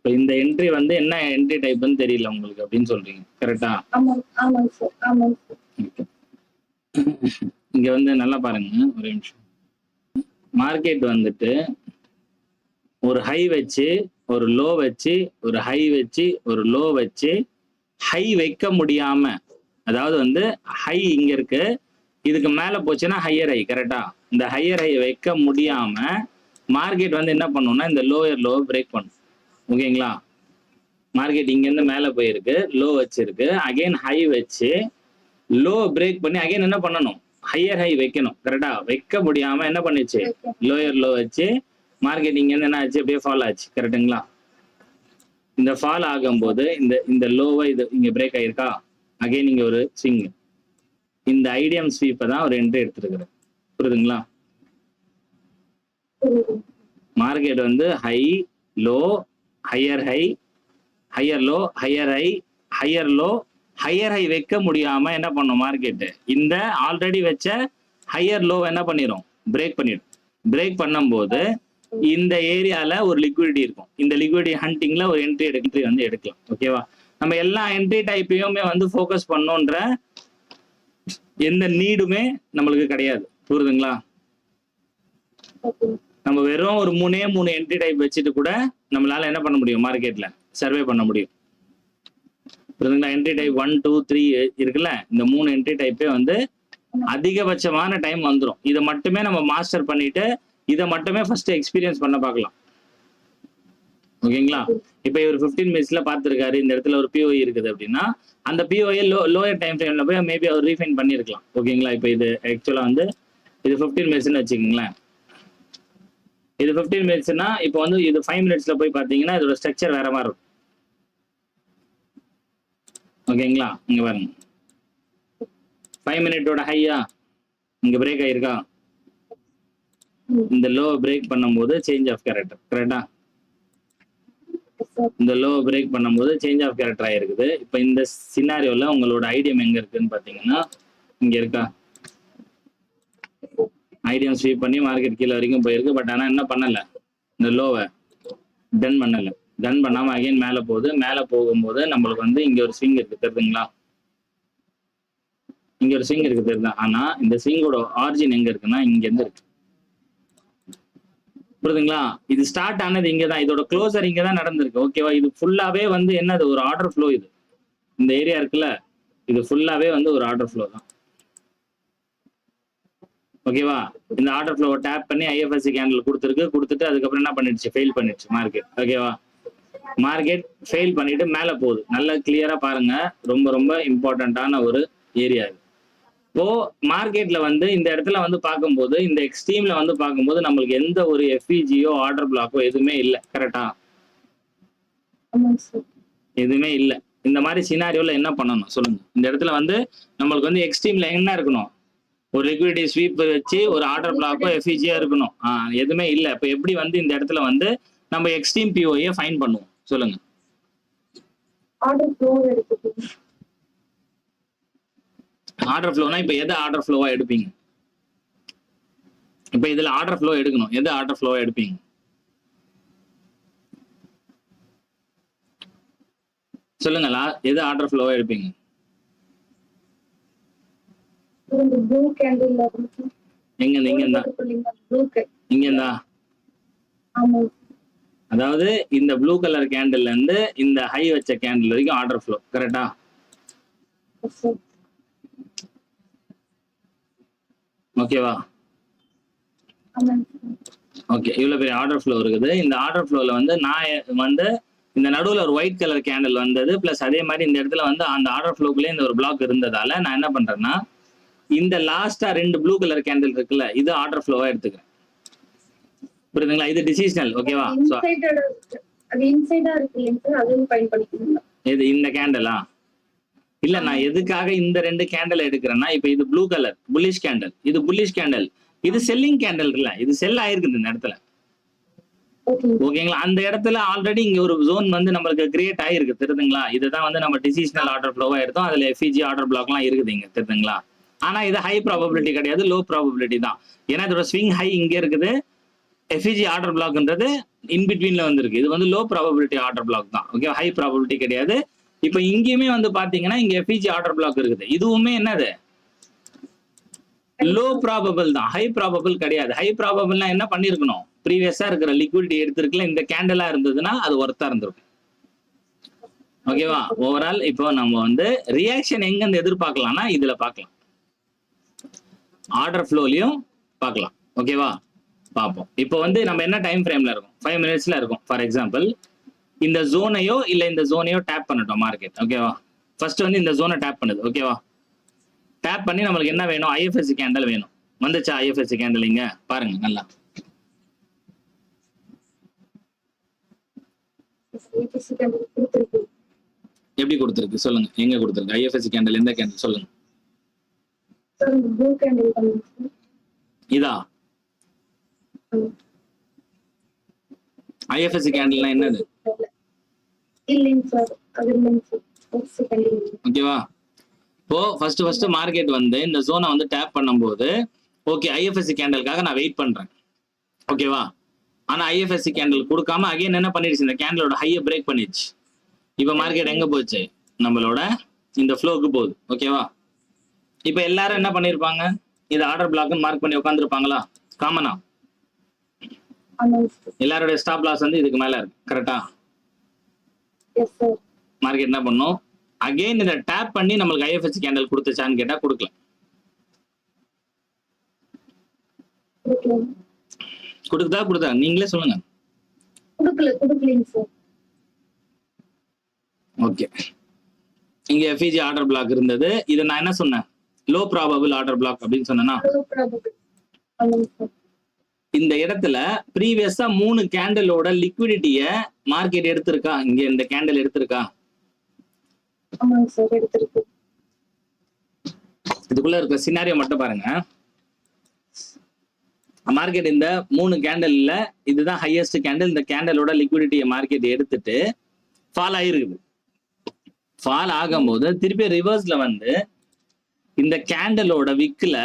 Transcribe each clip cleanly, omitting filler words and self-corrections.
இப்போ இந்த என்ட்ரி வந்து என்ன என்ட்ரி டைப்னு தெரியல உங்களுக்கு அப்படின்னு சொல்றீங்க, கரெக்டா? ஆமாங்க சார். ஆமாங்க சார். இங்க வந்து நல்லா பாருங்க ஒரு நிமிஷம். மார்க்கெட் வந்துட்டு ஒரு ஹை வச்சு ஒரு லோ வச்சு ஒரு ஹை வச்சு ஒரு லோ வச்சு ஹை வைக்க முடியாம, அதாவது வந்து ஹை இங்க இருக்கு, இதுக்கு மேல போச்சுன்னா ஹையர் ஹை, கரெக்டா? இந்த ஹையர் ஹை வைக்க முடியாம மார்க்கெட் வந்து என்ன பண்ணும்னா இந்த லோயர் லோ பிரேக் பண்ணும். ஓகேங்களா? மார்க்கெட் இங்க இருந்து மேல போயிருக்கு, லோ வச்சிருக்கு, அகைன் ஹை வச்சு லோ பிரேக் பண்ணி அகைன் என்ன பண்ணணும், ஹையர் ஹை வைக்கணும், கரெக்டா? வைக்க முடியாம என்ன பண்ணிச்சு, லோயர் லோ வச்சு மார்க்கெட் இங்க இருந்து என்ன ஆச்சு, அப்படியே ஃபால் ஆச்சு, கரெக்டுங்களா? இந்த ஃபால் ஆகும்போது இந்த இந்த லோவை இது இங்க பிரேக் ஆயிருக்கா, அகைன் இங்க ஒரு ஸ்விங். இந்த ஐடியம் ஸ்வீப்பை தான் ஒரு என்ட்ரி எடுத்துருக்குறேன், புரியுதுங்களா? மார்க்கெட் வந்து high low higher high higher low higher high higher low higher high வைக்க முடியாம என்ன பண்ணும் மார்க்கெட், இந்த ஆல்ரெடி வச்ச ஹையர் லோ என்ன பண்ணிடும், பிரேக் பண்ணிடும். பிரேக் பண்ணும்போது இந்த ஏரியால ஒரு லிக்விடிட்டி இருக்கும், இந்த லிக்விடிட்டி ஹண்டிங்ல ஒரு என்ட்ரி வந்து எடுக்கலாம். ஓகேவா? நம்ம எல்லா என்ட்ரி டைப்பையுமே வந்து ஃபோக்கஸ் பண்ணோன்ற எந்த நீடுமே நம்மளுக்கு கிடையாது, புரியுதுங்களா? நம்ம வெறும் ஒரு மூணு என்ட்ரி டைப் வச்சுட்டு கூட நம்மளால என்ன பண்ண முடியும், மார்க்கெட்ல சர்வே பண்ண முடியும், புரியுதுங்களா? என்ட்ரி டைப் 1 2 3 இருக்குல்ல, இந்த 3 என்ட்ரி டைப்பே வந்து அதிகபட்சமான டைம் வந்துடும். இதை மட்டுமே நம்ம மாஸ்டர் பண்ணிட்டு இதை மட்டுமே ஃபர்ஸ்ட் எக்ஸ்பீரியன்ஸ் பண்ண பார்க்கலாம். ஓகேங்களா? இப்போ இவர் 15 மினிட்ஸ்ல பார்த்துருக்காரு, இந்த இடத்துல ஒரு பிஓஇ இருக்குது அப்படின்னா அந்த பிஓஐ லோயர் டைம் ஃப்ரேம்ல போய் மேபி அவர் ரீஃபைன் பண்ணியிருக்கலாம். ஓகேங்களா? இப்போ இது ஆக்சுவலா வந்து இது 15 மினிட்ஸ்னு வச்சுக்கோங்களேன். இது 15 மினிட்ஸ்னா இப்போ வந்து இது 5 மினிட்ஸ்ல போய் பார்த்தீங்கன்னா இதோட ஸ்ட்ரக்சர் வேற மாதிரி இருக்கும். ஓகேங்களா? இங்க பாருங்க, 5 மினிட்டோட ஹையா இங்க பிரேக் ஆயிருக்கா, இந்த லோ பிரேக் பண்ணும்போது சேஞ்ச் ஆஃப் கேரக்டர், கரெக்டா? இந்த லோ பிரேக் பண்ணும்போது சேஞ்ச் ஆஃப் கேரக்டர் ஆயிருக்குது. இப்போ இந்த சினாரியோல உங்களோட ஐடியம் எங்க இருக்குன்னு பாத்தீங்கன்னா இங்க இருக்கா, ஐடியம் ஸ்வீப் பண்ணி மார்க்கெட் கீழே வரைக்கும் போயிருக்கு. பட் ஆனா என்ன பண்ணல, இந்த லோவை டன் பண்ணல. டன் பண்ணாம அகைன் மேல போகுது. மேல போகும்போது நம்மளுக்கு வந்து இங்க ஒரு ஸ்விங் இருக்கு, தெரியுதுங்களா? இங்க ஒரு ஸ்விங் இருக்கு, தெரியுதா? ஆனா இந்த ஸ்விங்கோட ஆரிஜின் எங்க இருக்குன்னா இங்க இருந்து இருக்கு, புரியுதுங்களா? இது ஸ்டார்ட் ஆனது இங்கதான், இதோட க்ளோசர் இங்கதான் நடந்திருக்கு. ஓகேவா? இது ஃபுல்லாவே வந்து என்னது, ஒரு ஆர்டர் ஃப்ளோ. இது இந்த ஏரியா இருக்குல்ல, இது ஃபுல்லாவே வந்து ஒரு ஆர்டர் ஃப்ளோ தான். ஓகேவா? இந்த ஆர்டர் ஃப்ளோவை டேப் பண்ணி ஐஎஃப்எஸ்சி கேண்டில் கொடுத்துட்டு அதுக்கப்புறம் என்ன பண்ணிடுச்சு, ஃபெயில் பண்ணிடுச்சு மார்க்கெட். ஓகேவா? மார்க்கெட் ஃபெயில் பண்ணிட்டு மேல போகுது. நல்லா கிளியரா பாருங்க, ரொம்ப ரொம்ப இம்பார்ட்டன்டான ஒரு ஏரியா இது. இப்போ மார்க்கெட்ல வந்து இந்த இடத்துல வந்து பார்க்கும்போது, இந்த எக்ஸ்ட்ரீம்ல வந்து பார்க்கும்போது நம்மளுக்கு எந்த ஒரு எஃப்இஜியோ ஆர்டர் பிளாக்கோ எதுவுமே இல்லை, கரெக்டா? எதுவுமே இல்லை. இந்த மாதிரி சினாரியோல என்ன பண்ணணும் சொல்லுங்க? இந்த இடத்துல வந்து நம்மளுக்கு வந்து எக்ஸ்ட்ரீம்ல என்ன இருக்கணும், ஒரு லிக்விடிட்டி ஸ்வீப் வச்சு ஒரு ஆர்டர் பிளாக்கோ எஃப்இஜியோ இருக்கணும். எதுவுமே இல்லை. இப்போ எப்படி வந்து இந்த இடத்துல வந்து நம்ம எக்ஸ்ட்ரீம் பிஓஏ ஃபைன் பண்ணுவோம் சொல்லுங்க? ஆர்டர் ஃப்ளோனா இப்போ எதை ஆர்டர் ஃப்ளோவா எடுப்பீங்க? இப்போ இதுல ஆர்டர் ஃப்ளோ எடுக்கணும், எது ஆர்டர் ஃப்ளோவா எடுப்பீங்க? சொல்லுங்களா, எது ஆர்டர் ஃப்ளோவா எடுப்பீங்க? எங்க இங்க இங்கேருந்தா, அதாவது இந்த ப்ளூ கலர் கேண்டில்ல இருந்து இந்த ஹை வச்ச கேண்டில் வரைக்கும் ஆர்டர் ஃப்ளோ, கரெக்டா? ஓகேவா? ஓகே, இவ்வளவு பெரிய ஆர்டர் ஃப்ளோ இருக்குது. இந்த ஆர்டர் ஃப்ளோல வந்து நான் வந்து இந்த நடுவில் ஒரு ஒயிட் கலர் கேண்டில் வந்தது, பிளஸ் அதே மாதிரி இந்த இடத்துல வந்து அந்த ஆர்டர் ஃப்ளோக்குள்ளே இந்த ஒரு பிளாக் இருந்ததால நான் என்ன பண்றேன்னா இந்த லாஸ்டா 2 ப்ளூ கலர் கேண்டில் இருக்குல்ல, இது ஆர்டர் ஃப்ளோவா எடுத்துக்கிறேன், புரியுதுங்களா? இது டிசிஷனல். ஓகேவா? இது இந்த கேண்டலா இல்ல, நான் எதுக்காக இந்த 2 கேண்டல் எடுக்கிறேன்னா, இப்ப இது ப்ளூ கலர் புல்லிஷ் கேண்டல், இது புல்லிஷ் கேண்டல், இது செல்லிங் கேண்டல் இல்ல, இது செல் ஆயிருக்குது இந்த இடத்துல. ஓகேங்களா? அந்த இடத்துல ஆல்ரெடி இங்க ஒரு ஜோன் வந்து நம்மளுக்கு கிரியேட் ஆயிருக்கு, தெரியுதுங்களா? இதுதான் வந்து நம்ம டிசிஷனல் ஆர்டர் ஃப்ளோவா எடுத்தோம். அதுல எஃப்இஜி ஆர்டர் பிளாக்லாம் இருக்குது இங்க, தெரியுதுங்களா? ஆனா இது ஹை ப்ராபபிலிட்டி கிடையாது, லோ ப்ராபபிலிட்டி தான். ஏன்னா இதோட ஸ்விங் ஹை இங்க இருக்குது, எஃபிஜி ஆர்டர் பிளாக்ன்றது இன் பிட்வீன்ல வந்திருக்கு. இது வந்து லோ ப்ராபபிலிட்டி ஆர்டர் பிளாக் தான். ஓகே, ஹை ப்ராபபிலிட்டி கிடையாது. இப்போ இங்கேயுமே வந்து பாத்தீங்கன்னா இங்க எஃபிஜி ஆர்டர் பிளாக் இருக்குது. இதுவுமே என்னது லோ ப்ராபபிள் தான், ஹை ப்ராபபிள் கிடையாது. ஹை ப்ராபபிள்னா என்ன பண்ணிருக்கணும், ப்ரீவியஸா இருக்கிற லிக்விடிட்டி எடுத்திருக்கல, இந்த கேண்டலா இருந்ததுன்னா அது ஒர்த்தா இருந்திருக்கும். ஓகேவா? ஓவரால் இப்போ நம்ம வந்து ரியாக்ஷன் எங்க இருந்து எதிர்பார்க்கலாம்னா இதுல பார்க்கலாம், ஆர்டர் ஃப்ளோலையும் பார்க்கலாம். ஓகேவா? பார்ப்போம். இப்போ வந்து நம்ம என்ன டைம் ஃப்ரேம்ல இருக்கும், 5 மினிட்ஸ்ல இருக்கும். ஃபார் எக்ஸாம்பிள் இந்த ஜோனையோ இல்ல இந்த ஜோனையோ டேப் பண்ணட்டும் மார்க்கெட். ஓகேவா? ஃபர்ஸ்ட் வந்து இந்த ஜோனை டேப் பண்ணுது. ஓகேவா? டேப் பண்ணி நம்மளுக்கு என்ன வேணும், ஐஎஃப்எஸ்சி கேண்டல் வேணும். வந்துச்சா ஐஎஃப்எஸ்சி கேண்டல்? இங்க பாருங்க நல்லா. எப்படி கொடுத்துருக்கு சொல்லுங்க, எங்க கொடுத்துருக்கு ஐஎஃப்எஸ்சி கேண்டல்? எந்த கேண்டல் சொல்லுங்க. இதா ஐஎஃப்எஸ்சி கேண்டல்னா என்னது? ஓகேவா? இப்போ ஃபர்ஸ்ட் மார்க்கெட் வந்து இந்த ஜோனை வந்து டேப் பண்ணும்போது ஓகே ஐஎஃப்எஸ்சி கேண்டலுக்காக நான் வெயிட் பண்றேன். ஓகேவா? ஆனா ஐஎஃப்எஸ்சி கேண்டல் கொடுக்காம அகைன் என்ன பண்ணிடுச்சு, இந்த கேண்டலோட ஹையை பிரேக் பண்ணிடுச்சு. இப்போ மார்க்கெட் எங்க போச்சு, நம்மளோட இந்த ஃப்ளோக்கு போகுது. ஓகேவா? இப்போ எல்லாரும் என்ன பண்ணிருப்பாங்க, இது ஆர்டர் பிளாக்னு மார்க் பண்ணி உட்காந்துருப்பாங்களா? காமனா எல்லாரோட ஸ்டாப் லாஸ் வந்து இதுக்கு மேல இருக்கு. கரெக்டா? மார்க்கெட் என்ன பண்ணும், அகைன் இதை டேப் பண்ணி நம்மளுக்கு ஐஎஃப்எஸ்சி கேண்டல் கொடுத்துச்சான்னு கேட்டா கொடுக்கல. கொடுத்தா நீங்களே சொல்லுங்க. ஓகே, இங்க எஃப்இஜி ஆர்டர் பிளாக் இருந்தது. இதை நான் என்ன சொன்னேன், லோ ப்ராபபிள் ஆர்டர் பிளாக் அப்படின்னு சொன்னேன்னா, இந்த இடத்துல ப்ரீவியஸா 3 கேண்டலோட லிக்விடிட்டிய மார்க்கெட் எடுத்திருக்கா? இங்க இந்த கேண்டல் எடுத்திருக்கா? இதுக்குள்ள இருக்க சினாரியோ மட்டும் பாருங்க. மார்க்கெட் இந்த 3 கேண்டல்ல இதுதான் ஹையஸ்ட் கேண்டல். இந்த கேண்டலோட லிக்விடிட்டியை மார்க்கெட் எடுத்துட்டு ஃபால் ஆயிருக்குது. ஃபால் ஆகும்போது திருப்பி ரிவர்ஸ்ல வந்து இந்த கேண்டலோட விக்ல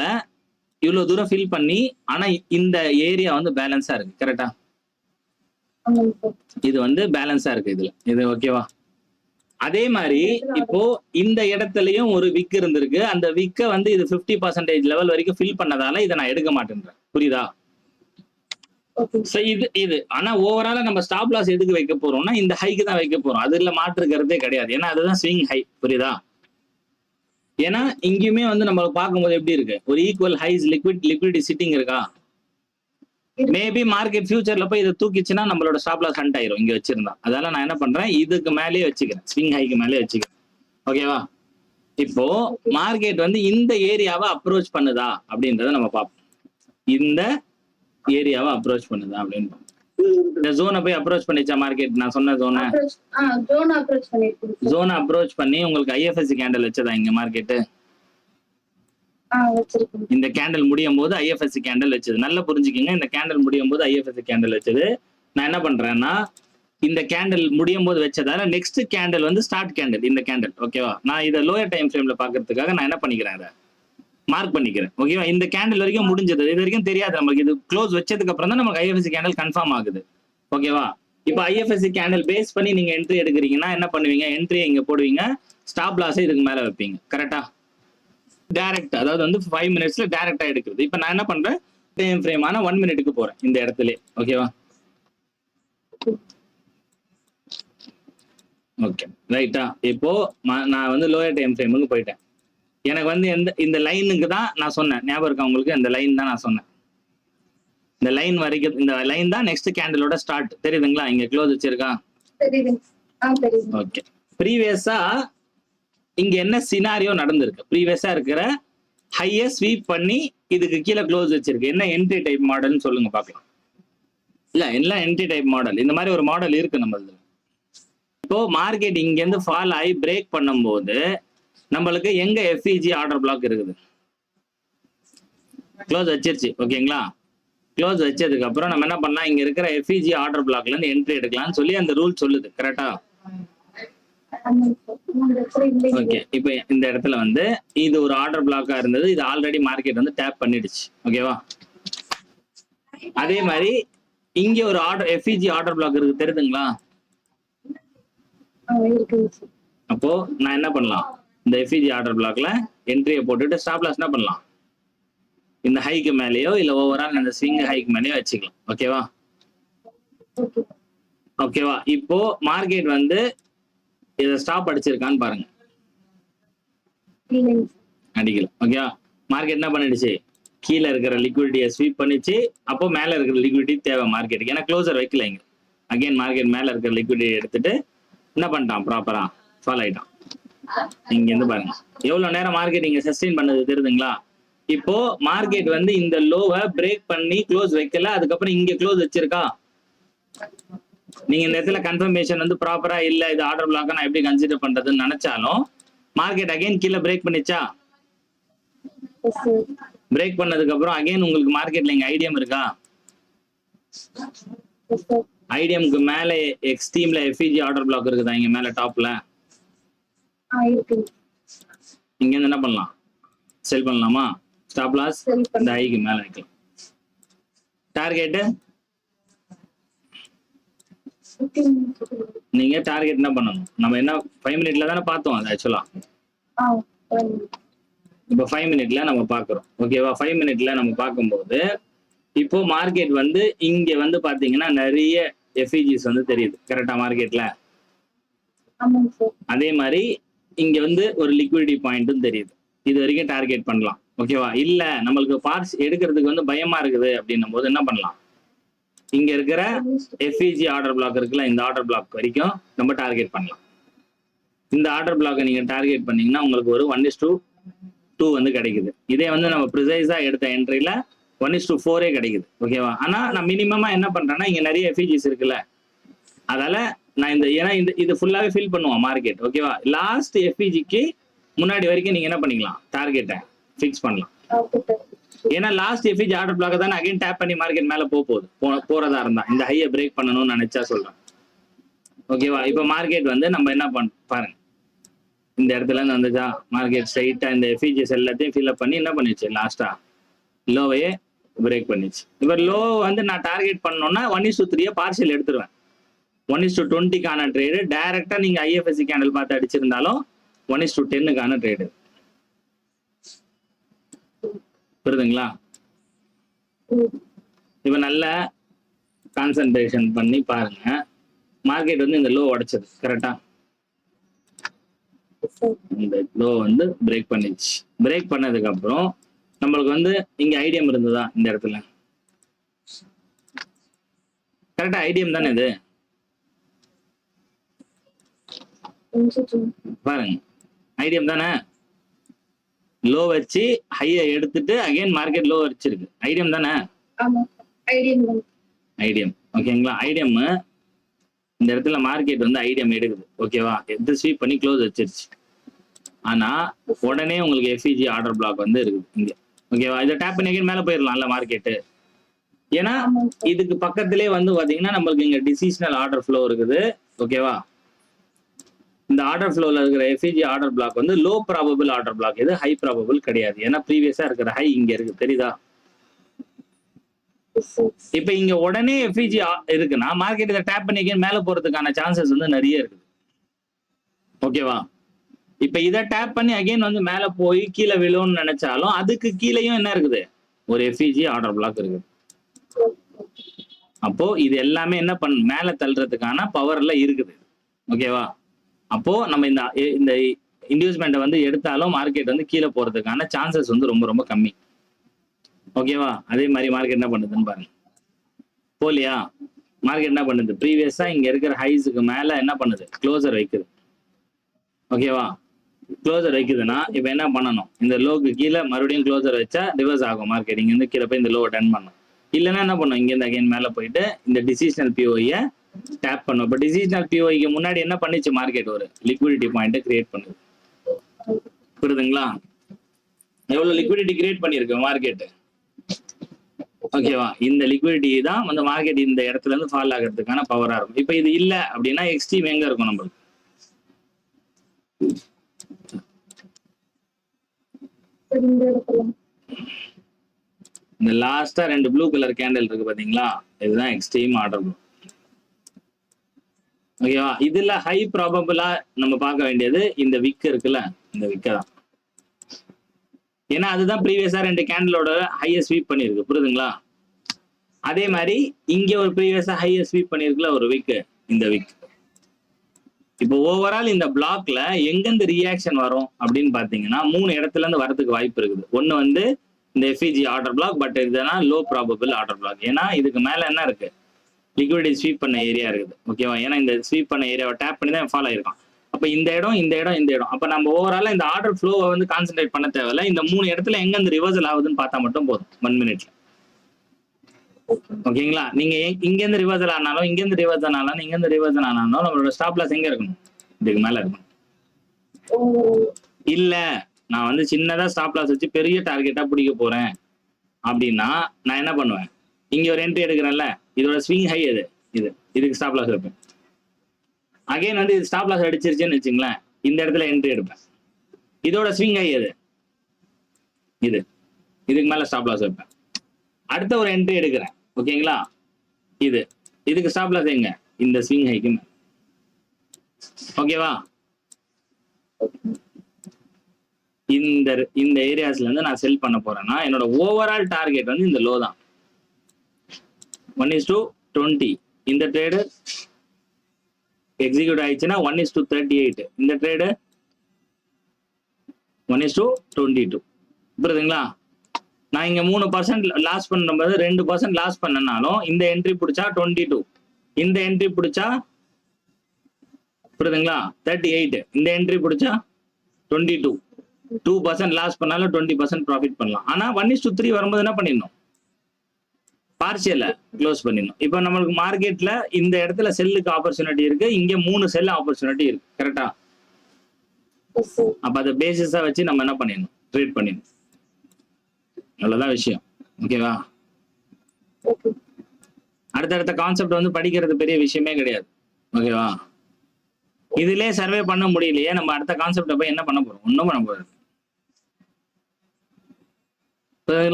இவ்வளவு தூரம் ஃபில் பண்ணி, ஆனா இந்த ஏரியா வந்து பேலன்ஸா இருக்கு. கரெக்டா? இது வந்து பேலன்ஸா இருக்கு இதுல. இது ஓகேவா? அதே மாதிரி இப்போ இந்த இடத்துலயும் ஒரு விக் இருந்திருக்கு. அந்த விக்க வந்து இது 50% லெவல் வரைக்கும் ஃபில் பண்ணதால இதை நான் எடுக்க மாட்டேன்றேன். புரியுதா? இது ஆனா ஓவராலா நம்ம ஸ்டாப் லாஸ் எதுக்கு வைக்க போறோம்னா இந்த ஹைக்கு தான் வைக்க போறோம். அதுல மாற்றுக்கிறதே கிடையாது. ஏன்னா அதுதான் ஸ்விங் ஹை. புரியுதா? ஏன்னா இங்கேயுமே வந்து நம்ம பார்க்கும்போது எப்படி இருக்கு, ஒரு ஈக்குவல் ஹைஸ் லிக்விடிட்டி சிட்டிங் இருக்கா? மேபி மார்க்கெட் ஃபியூச்சர்ல போய் இதை தூக்கிச்சுன்னா நம்மளோட ஸ்டாப் லாஸ் ஹண்ட் ஆயிரும் இங்க வச்சிருந்தா. அதனால நான் என்ன பண்றேன், இதுக்கு மேலேயே வச்சுக்கிறேன், ஸ்விங் ஹைக்கு மேலே வச்சுக்கிறேன். ஓகேவா? இப்போ மார்க்கெட் வந்து இந்த ஏரியாவை அப்ரோச் பண்ணுதா அப்படின்றத நம்ம பார்ப்போம். இந்த ஏரியாவை அப்ரோச் பண்ணுதா அப்படின்னு. இந்த ஜோனை போய் அப்ரோச் பண்ணிச்சா மார்க்கெட்? நான் சொன்ன ஜோனை அப்ரோச் பண்ணி உங்களுக்கு ஐஎஃப்எஸ்சி கேண்டல் வச்சதா இங்க மார்க்கெட்? இந்த கேண்டல் முடியும் போது ஐஎஃப்எஸ்சி கேண்டல் வச்சது. நல்லா புரிஞ்சுக்கிங்க, இந்த கேண்டல் முடியும் போது ஐஎஃப்எஸ்சி கேண்டல் வச்சது. நான் என்ன பண்றேன்னா இந்த கேண்டல் முடியும் போது வச்சதால நெக்ஸ்ட் கேண்டல் வந்து ஸ்டார்ட் கேண்டல், இந்த கேண்டல். ஓகேவா? நான் இதை லோயர் டைம் ஃப்ரேம்ல பாக்குறதுக்காக நான் என்ன பண்ணிக்கிறேன், அதை மார்க் பண்ணிக்கிறேன். ஓகேவா? இந்த கேண்டல் வரைக்கும் முடிஞ்சது. இது வரைக்கும் தெரியாது நமக்கு. இது க்ளோஸ் வச்சதுக்கு அப்புறம் தான் நமக்கு ஐஎஃப்எஸ்சி கேண்டல் கன்ஃபார்ம் ஆகுது. ஓகேவா? இப்போ ஐஎஃப்எஸ்சி கேண்டல் பேஸ் பண்ணி நீங்க என்ட்ரி எடுக்கிறீங்கன்னா என்ன பண்ணுவீங்க, என்ட்ரி இங்க போடுவீங்க, ஸ்டாப் லாஸ் இதுக்கு மேல வைப்பீங்க. கரெக்டா? டைரக்ட், அதாவது வந்து 5 மினிட்ஸ்ல டைரக்டா எடுக்கிறது. இப்போ நான் என்ன பண்றேன், டைம் ஃப்ரேமான 1 மினிட்டுக்கு போறேன் இந்த இடத்துல. ஓகேவா? ஓகே ரைட்டா? இப்போ நான் வந்து லோயர் டைம் ஃப்ரேமுக்கு போயிட்டேன். எனக்கு வந்து இந்த லைனுக்கு தான் நான் சொன்னேன், ஞாபகம் இருக்கா உங்களுக்கு? இந்த லைன் தான் நான் சொன்னேன். இந்த லைன் வரைக்கும், இந்த லைன் தான் நெக்ஸ்ட் கேண்டலோட ஸ்டார்ட். தெரியுதுங்களா? இங்க க்ளோஸ் வச்சிருக்கா? ஓகே. ப்ரீவியஸா இங்க என்ன சினாரியோ நடந்திருக்கு, ப்ரீவியஸா இருக்கிற ஹையை ஸ்வீப் பண்ணி இதுக்கு கீழே க்ளோஸ் வச்சிருக்கு. என்ன என்ட்ரி டைப் மாடல்னு சொல்லுங்க பார்க்கலாம். இல்ல எல்லாம் என்ட்ரி டைப் மாடல். இந்த மாதிரி ஒரு மாடல் இருக்கு நம்ம இதுல. இப்போ மார்க்கெட் இங்க இருந்து ஃபால் ஆகி பிரேக் பண்ணும்போது நம்மளுக்கு எங்க எஃப்இஜி ஆர்டர் பிளாக் இருக்குது, க்ளோஸ் வச்சிருச்சு. ஓகேங்களா? க்ளோஸ் வச்சதுக்கு அப்புறம் நம்ம என்ன பண்ணலாம், இங்க இருக்கிற எஃப்இஜி ஆர்டர் பிளாக்ல இருந்து என்ட்ரி எடுக்கலாம்னு சொல்லி அந்த ரூல் சொல்லுது. கரெக்டா? ஓகே. இப்போ இந்த இடத்துல வந்து இது ஒரு ஆர்டர் பிளாக்கா இருந்தது. இது ஆல்ரெடி மார்க்கெட் வந்து டேப் பண்ணிடுச்சு. ஓகேவா? அதே மாதிரி இங்க ஒரு ஆர்டர் எஃப்இஜி ஆர்டர் பிளாக் இருக்கு, தெரியுதுங்களா? இருக்குங்க சார். அப்போ நான் என்ன பண்ணலாம், இந்த எஃப்இஜி ஆர்டர் பிளாக்ல என்ட்ரியை போட்டுட்டு ஸ்டாப் லாஸ் என்ன பண்ணலாம், இந்த ஹைக்கு மேலேயோ இல்ல ஓவரால் அந்த ஸ்விங் ஹைக்கு மேலேயோ வச்சுக்கலாம். ஓகேவா? ஓகே. ஓகேவா? இப்போ மார்க்கெட் வந்து இதை ஸ்டாப் அடிச்சிருக்கான்னு பாருங்க. இல்லைங்க சார். அடிக்கல. ஓகேவா? மார்க்கெட் என்ன பண்ணிடுச்சு, கீழே இருக்கிற லிக்விடிட்டியை ஸ்வீப் பண்ணிச்சு. அப்போ மேல இருக்கிற லிக்விடிட்டி தேவை மார்க்கெட்டுக்கு, ஏன்னா க்ளோசர் வைக்கல இங்க. அகைன் மார்க்கெட் மேல இருக்கிற லிக்விடிட்டி எடுத்துட்டு என்ன பண்ணிட்டான், ப்ராப்பரா ஃபால் ஆயிட்டான். இங்க இருந்து பாருங்க எவ்வளவு நேரம் மார்க்கெட் இங்க சஸ்டெயின் பண்ணது, தெரியுதுங்களா? இப்போ மார்க்கெட் வந்து இந்த லோவை பிரேக் பண்ணி க்ளோஸ் வைக்கல, அதுக்கப்புறம் இங்க க்ளோஸ் வச்சிருக்கா. நீங்க இந்த இடத்துல கன்ஃபர்மேஷன் வந்து ப்ராப்பரா இல்ல, இது ஆர்டர் பிளாக் நான் எப்படி கன்சிடர் பண்றதுன்னு நினைச்சாலும் மார்க்கெட் அகைன் கீழே பிரேக் பண்ணிச்சா. Yes sir. பிரேக் பண்ணதுக்கு அப்புறம் அகைன் உங்களுக்கு மார்க்கெட்ல இங்க ஐடிஎம் இருக்கா. Yes sir. ஐடிஎம்க்கு மேல எக்ஸ்ட்ரீம்ல எஃப்இஜி ஆர்டர் பிளாக் இருக்குதா, இங்க மேல டாப்ல. இருக்குங்க. இங்க இருந்து என்ன பண்ணலாம், செல் பண்ணலாமா? ஸ்டாப் லாஸ் Sell இந்த பண்ணலாம். ஐக்கு மேல வைக்கலாம். டார்கெட் ஓகேங்க சார். நீங்க டார்கெட் என்ன பண்ணணும், நம்ம என்ன 5 மினிட்ல தானே பார்த்தோம் அது ஆக்சுவலா. சரிங்க. இப்போ 5 மினிட்ல நம்ம பார்க்குறோம். ஓகேவா? 5 மினிட்ல நம்ம பார்க்கும்போது இப்போ மார்க்கெட் வந்து இங்க வந்து பாத்தீங்கன்னா நிறைய எஃப்இஜிஸ் வந்து தெரியுது, கரெக்டா? மார்க்கெட்ல ஆமாங்க சார். அதே மாதிரி இங்க வந்து ஒரு லிக்விடிட்டி பாயிண்ட்டும் தெரியுது. இது வரைக்கும் டார்கெட் பண்ணலாம். ஓகேவா? இல்ல நம்மளுக்கு பார்ட்ஸ் எடுக்கிறதுக்கு வந்து பயமா இருக்குது அப்படின்னும் போது என்ன பண்ணலாம், இங்க இருக்கிற எஃப்இஜி ஆர்டர் பிளாக் இருக்குல்ல, இந்த ஆர்டர் பிளாக் வரைக்கும் நம்ம டார்கெட் பண்ணலாம். இந்த ஆர்டர் பிளாக்கை நீங்க டார்கெட் பண்ணீங்கன்னா உங்களுக்கு ஒரு 1:2 வந்து கிடைக்குது. இதே வந்து நம்ம ப்ரிசைஸா எடுத்த என்ட்ரில 1:4 கிடைக்குது. ஓகேவா? ஆனா நான் மினிமமா என்ன பண்றேன்னா, இங்க நிறைய எஃப்இஜிஸ் இருக்குல்ல, அதால நான் இந்த ஏன்னா இந்த இது ஃபுல்லாவே ஃபில் பண்ணுவோம் மார்க்கெட். ஓகேவா? லாஸ்ட் எஃப்இஜிக்கு முன்னாடி வரைக்கும் நீங்க என்ன பண்ணிக்கலாம், டார்கெட்டை ஃபிக்ஸ் பண்ணலாம். Okay sir. ஏன்னா லாஸ்ட் எஃப்இஜி ஆர்டர் பிளாக் தானே அகைன் டேப் பண்ணி மார்க்கெட் மேல போகுது. போறதா இருந்தா இந்த ஹையை பிரேக் பண்ணணும்னு நினைச்சா சொல்றேன். ஓகேவா? இப்போ மார்க்கெட் வந்து நம்ம என்ன பாருங்க, இந்த இடத்துல இருந்து வந்துச்சா மார்க்கெட் ஸ்ட்ரைட்டா இந்த எஃப்இஜிஸ் எல்லாத்தையும் ஃபில் அப் பண்ணி என்ன பண்ணிச்சு, லாஸ்டா லோவையே பிரேக் பண்ணிச்சு. இப்போ லோ வந்து நான் டார்கெட் பண்ணோம்னா 1:3 பார்சல் எடுத்துருவேன். 1:20 ட்ரேடு டைரக்டா நீங்க ஐஎஃப்எஸ்சி கேண்டில் பார்த்து அடிச்சிருந்தாலும் 1:10 ட்ரேடு. புரியுதுங்களா? இப்ப நல்ல கான்சென்ட்ரேஷன் பண்ணி பாருங்க. மார்க்கெட் வந்து இந்த லோ உடைச்சது, கரெக்டா? இந்த லோ வந்து பிரேக் பண்ணிச்சு. பிரேக் பண்ணதுக்கு அப்புறம் நம்மளுக்கு வந்து இங்க ஐடிஎம் இருந்ததா, இந்த இடத்துல கரெக்டா ஐடிஎம் தானே இது. பாருங்க ஐடிஎம் தானே, லோ வச்சு ஹையை எடுத்துட்டு அகைன் மார்க்கெட் லோ வச்சிருக்கு. ஐடிஎம் தானே. ஐடிஎம் ஓகேங்களா? ஐடிஎம் இந்த இடத்துல மார்க்கெட் வந்து ஐடிஎம் எடுக்குது. ஓகேவா? எடுத்து ஸ்வீப் பண்ணி க்ளோஸ் வச்சிருச்சு. ஆனா உடனே உங்களுக்கு எஃப்இஜி ஆர்டர் பிளாக் வந்து இருக்குது இங்க. ஓகேவா? இதை டேப் பண்ணி அகைன் மேல போயிடலாம்ல மார்க்கெட்டு. ஏன்னா இதுக்கு பக்கத்திலே வந்து பாத்தீங்கன்னா நம்மளுக்கு இங்க டிசிஷனல் ஆர்டர் ஃப்ளோ இருக்குது. ஓகேவா? இந்த ஆர்டர் ஃப்ளோல இருக்கிற எஃப்இஜி ஆர்டர் பிளாக் வந்து லோ ப்ராபபிள் ஆர்டர் பிளாக், இது ஹை ப்ராபபிள் கிடையாது. ஏன்னா ப்ரீவியஸா இருக்கிற ஹை இங்க இருக்கு, தெரியுதா? இப்ப இங்க உடனே எஃப்இஜி இருக்குன்னா மார்க்கெட் இதை டேப் பண்ணி மேல போறதுக்கான சான்சஸ் வந்து நிறைய இருக்குது. ஓகேவா? இப்ப இதை டேப் பண்ணி அகைன் வந்து மேல போய் கீழே விழும்னு நினைச்சாலும் அதுக்கு கீழேயும் என்ன இருக்குது, ஒரு எஃப்இஜி ஆர்டர் பிளாக் இருக்குது. அப்போ இது எல்லாமே என்ன மேல தள்ளுறதுக்கான பவர்ல இருக்குது. ஓகேவா? அப்போ நம்ம இந்த இன்டியூஸ்மெண்ட்டை வந்து எடுத்தாலும் மார்க்கெட் வந்து கீழே போறதுக்கான சான்சஸ் வந்து ரொம்ப ரொம்ப கம்மி. ஓகேவா? அதே மாதிரி மார்க்கெட் என்ன பண்ணுதுன்னு பாருங்க. போலியா? மார்க்கெட் என்ன பண்ணுது, ப்ரீவியஸா இங்க இருக்கிற ஹைஸுக்கு மேல என்ன பண்ணுது, க்ளோசர் வைக்குது. ஓகேவா? க்ளோசர் வைக்குதுன்னா இப்ப என்ன பண்ணணும், இந்த லோக்கு கீழே மறுபடியும் க்ளோசர் வச்சா ரிவர்ஸ் ஆகும் மார்க்கெட். இங்க இருந்து கீழே போய் இந்த லோவை டன் பண்ணும். இல்லைன்னா என்ன பண்ணும், இங்க இருந்து அகைன் மேல போயிட்டு இந்த டிசிஷனல் பிஓஐ டேப் பண்ணும். இப்போ டிசிஷனல் பிஓஐக்கு முன்னாடி என்ன பண்ணிச்சு மார்க்கெட், ஒரு லிக்விடிட்டி பாயிண்ட் கிரியேட் பண்ணுது. புரியுதுங்களா? எவ்வளவு லிக்விடிட்டி கிரியேட் பண்ணிருக்கு மார்க்கெட். ஓகேவா? இந்த லிக்விடிட்டி தான் வந்து மார்க்கெட் இந்த இடத்துல இருந்து ஃபால் ஆகிறதுக்கான பவரா இருக்கும். இப்ப இது இல்ல அப்படின்னா எக்ஸ்ட்ரீம் எங்க இருக்கும் நம்மளுக்கு, இந்த லாஸ்டா 2 ப்ளூ கலர் கேண்டில் இருக்கு பாத்தீங்களா, இதுதான் எக்ஸ்ட்ரீம் ஆர்டர் ப்ளாக். ஓகேவா? இதுல ஹை ப்ராபபிளா நம்ம பார்க்க வேண்டியது இந்த விக் இருக்குல்ல, இந்த விக்க தான். ஏன்னா அதுதான் ப்ரீவியஸா 2 கேண்டிலோட ஹையை ஸ்வீப் பண்ணிருக்கு. புரியுதுங்களா? அதே மாதிரி இங்க ஒரு ப்ரீவியஸா ஹையை ஸ்வீப் பண்ணிருக்குல ஒரு விக், இந்த விக். இப்போ ஓவரால் இந்த பிளாக்ல எங்கிருந்து ரியாக்ஷன் வரும் அப்படின்னு பாத்தீங்கன்னா 3 இடத்துல இருந்து வரதுக்கு வாய்ப்பு இருக்குது. ஒண்ணு வந்து இந்த எஃப்இஜி ஆர்டர் பிளாக், பட் இதுனா லோ ப்ராபபிள் ஆர்டர் பிளாக். ஏன்னா இதுக்கு மேல என்ன இருக்கு, லிக்விடி ஸ்வீப் பண்ண ஏரியா இருக்குது. ஓகேவா? ஏன்னா இந்த ஸ்வீப் பண்ண ஏரியாவை டேப் பண்ணி தான் ஃபாலோ ஆயிருக்கும். அப்ப இந்த இடம் இந்த இடம் இந்த இடம், அப்ப நம்ம ஓவரால இந்த ஆர்டர் ஃப்ளோவை வந்து கான்சென்ட்ரேட் பண்ண தேவையில்ல. இந்த 3 இடத்துல எங்க இந்த ரிவர்சல் ஆகுதுன்னு பார்த்தா மட்டும் போதும் 1 மினிட்ல. ஓகேங்களா? நீங்க இங்க இருந்து ரிவர்சல் ஆனாலும், இங்க இருந்து ரிவர்சல் ஆனாலும், இங்க இருந்து ரிவர்சல் ஆனாலும் நம்மளோட ஸ்டாப் லாஸ் எங்க இருக்கணும், இதுக்கு மேல இருக்கணும். இல்ல நான் வந்து சின்னதா ஸ்டாப் லாஸ் வச்சு பெரிய டார்கெட்டா பிடிக்க போறேன் அப்படின்னா நான் என்ன பண்ணுவேன், இங்க ஒரு என்ட்ரி எடுக்கிறேன்ல, இதோட ஸ்விங் ஹை எது, இதுக்கு ஸ்டாப் லாஸ் வைப்பேன். அகைன் வந்து இது ஸ்டாப் லாஸ் அடிச்சிருச்சுன்னு வச்சுங்களேன், இந்த இடத்துல என்ட்ரி எடுப்பேன். இதோட ஸ்விங் ஹை எது, இதுக்கு மேல ஸ்டாப் லாஸ் வைப்பேன். அடுத்த ஒரு என்ட்ரி எடுக்கிறேன். ஓகேங்களா? இதுக்கு ஸ்டாப் லாஸ் எங்க, இந்த ஸ்விங் ஹைக்கு. ஓகேவா? இந்த ஏரியாஸ்ல இருந்து நான் செல் பண்ண போறேன்னா என்னோட ஓவரால் டார்கெட் வந்து இந்த லோ தான், 1:20. இந்த ட்ரேடு எக்ஸிக்யூட் ஆயிடுச்சுன்னா 1:38. இந்த ட்ரேடு 1:22. புரியுதுங்களா? நான் இங்க 3% லாஸ் பண்ணும்போது 2% லாஸ் பண்ணனாலும் இந்த என்ட்ரி பிடிச்சா 22, இந்த என்ட்ரி பிடிச்சா புரியுதுங்களா 38, இந்த என்ட்ரி பிடிச்சா 22. 2% லாஸ் பண்ணாலும் 20% ப்ராஃபிட் பண்ணலாம். ஆனா 1:3 வரும்போது என்ன பண்ணிடணும், பார்ஷியலை க்ளோஸ் பண்ணிடணும். இப்போ நம்மளுக்கு மார்க்கெட்ல இந்த இடத்துல செல்லுக்கு ஆப்பர்ச்சுனிட்டி இருக்கு, இங்க 3 செல் ஆப்பர்ச்சுனிட்டி இருக்கு. கரெக்டா? அப்ப அதை பேசிஸா வச்சு நம்ம என்ன பண்ணிடணும், ட்ரேட் பண்ணிடணும். அவ்வளவுதான் விஷயம். ஓகேவா? அடுத்தடுத்த கான்செப்ட் வந்து படிக்கிறது பெரிய விஷயமே கிடையாது. ஓகேவா? இதுலயே சர்வே பண்ண முடியலையே, நம்ம அடுத்த கான்செப்ட போய் என்ன பண்ண போறோம், ஒன்றும் பண்ண போறது.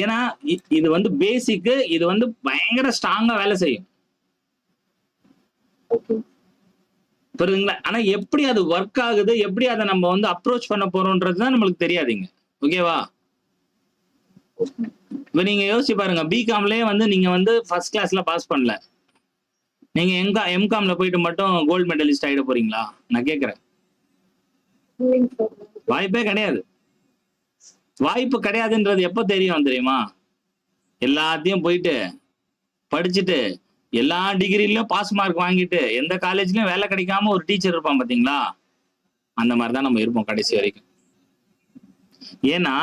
ஏன்னா இது வந்து பேசிக்கு, இது வந்து பயங்கர ஸ்ட்ராங்கா வேலை செய்யும். புரியுதுங்களா? ஆனா எப்படி அது ஒர்க் ஆகுது, எப்படி அதை நம்ம வந்து அப்ரோச் பண்ண போறோம்ன்றதுதான் நம்மளுக்கு தெரியாதுங்க. ஓகேவா? இப்ப நீங்க யோசிச்சு பாருங்க, பிகாம்லயே வந்து நீங்க வந்து ஃபர்ஸ்ட் கிளாஸ்ல பாஸ் பண்ணல, நீங்க எம்காம்ல போயிட்டு மட்டும் கோல்டு மெடலிஸ்ட் ஆயிட போறீங்களா? நான் கேக்குறேன். வாய்ப்பே கிடையாது. வாய்ப்பு கிடையாதுன்றது எப்ப தெரியும் தெரியுமா, எல்லாத்தையும் போயிட்டு படிச்சுட்டு எல்லா டிகிரிலையும் பாஸ் மார்க் வாங்கிட்டு எந்த காலேஜ்லயும் வேலை கிடைக்காம ஒரு டீச்சர் இருப்பான் பாத்தீங்களா, அந்த மாதிரிதான் நம்ம இருப்போம் கடைசி வரைக்கும். ஏன்னா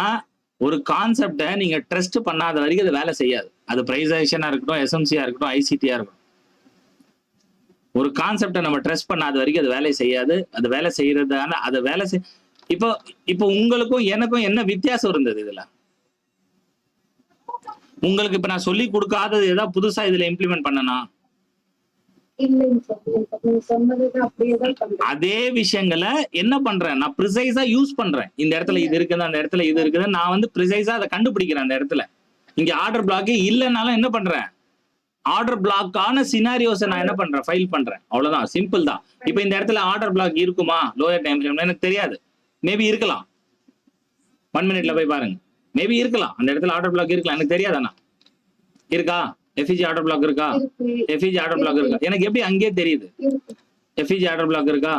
ஒரு கான்செப்டை நீங்க ட்ரஸ்ட் பண்ணாத வரைக்கும் அது வேலை செய்யாது. அது பிரைசேஷனா இருக்கட்டும், எஸ்எம்சியா இருக்கட்டும், ஐசிடியா இருக்கட்டும். ஒரு கான்செப்டை நம்ம ட்ரஸ்ட் பண்ணாத வரைக்கும் அது வேலை செய்யாது. அது வேலை செய்யறதான அது வேலை இப்போ உங்களுக்கும் எனக்கும் என்ன வித்தியாசம் இருந்தது இதுல? உங்களுக்கு இப்ப நான் சொல்லி கொடுக்காதது ஏதாவது புதுசா இதுல இம்ப்ளிமெண்ட் பண்ணனா? அதே விஷயங்களை என்ன பண்றேன், நான் ப்ரிசைஸா யூஸ் பண்றேன். இந்த இடத்துல இது இருக்குது, அந்த இடத்துல இது இருக்குது, நான் வந்து ப்ரிசைஸா அதை கண்டுபிடிக்கிறேன். அந்த இடத்துல இங்க ஆர்டர் பிளாக் இல்லைனாலும் என்ன பண்றேன், ஆர்டர் பிளாக்கான சினாரியோஸை நான் என்ன பண்றேன், ஃபைல் பண்றேன். அவ்வளவுதான், சிம்பிள் தான். இப்போ இந்த இடத்துல ஆர்டர் பிளாக் இருக்குமா லோயர் டைம் ஃப்ரேம்ல, எனக்கு தெரியாது. மேபி இருக்கலாம், 1 மினிட்ல போய் பாருங்க. மேபி இருக்கலாம், அந்த இடத்துல ஆர்டர் பிளாக் இருக்கலாம், எனக்கு தெரியாதாண்ணா. இருக்கா எஃப்இஜி ஆர்டர் பிளாக் இருக்கா, எஃப்இஜி ஆர்டர் பிளாக் இருக்கா, எனக்கு எப்படி அங்கேயே தெரியுது எஃப்இஜி ஆர்டர் பிளாக் இருக்கா?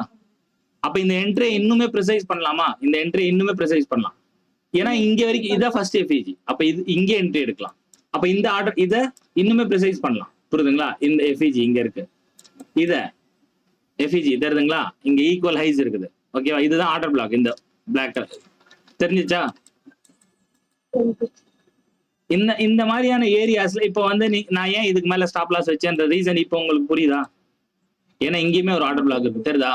அப்ப இந்த என்ட்ரி இன்னுமே ப்ரிசைஸ் பண்ணலாமா, இந்த என்ட்ரி இன்னுமே ப்ரிசைஸ் பண்ணலாம். ஏன்னா இங்க வரைக்கும் இதான் ஃபர்ஸ்ட் எஃப்இஜி, அப்ப இது இங்கே என்ட்ரி எடுக்கலாம். அப்ப இந்த ஆர்டர் இதை இன்னுமே ப்ரிசைஸ் பண்ணலாம். புரியுதுங்களா? இந்த எஃப்இஜி இங்க இருக்கு, இத எஃப்இஜி தெரியுதுங்களா, இங்க ஈக்குவல் ஹைஸ் இருக்குது. ஓகேவா? இதுதான் ஆர்டர் பிளாக், இந்த பிளாக் கலர். தெரிஞ்சிச்சா? இந்த மாதிரியான ஏரியாஸ்ல இப்போ வந்து நான் ஏன் இதுக்கு மேல ஸ்டாப் லாஸ் வச்சேன்ற ரீசன் இப்போ உங்களுக்கு புரியுதா? ஏன்னா இங்கேயுமே ஒரு ஆர்டர் பிளாக் இருக்கு, தெரியுதா?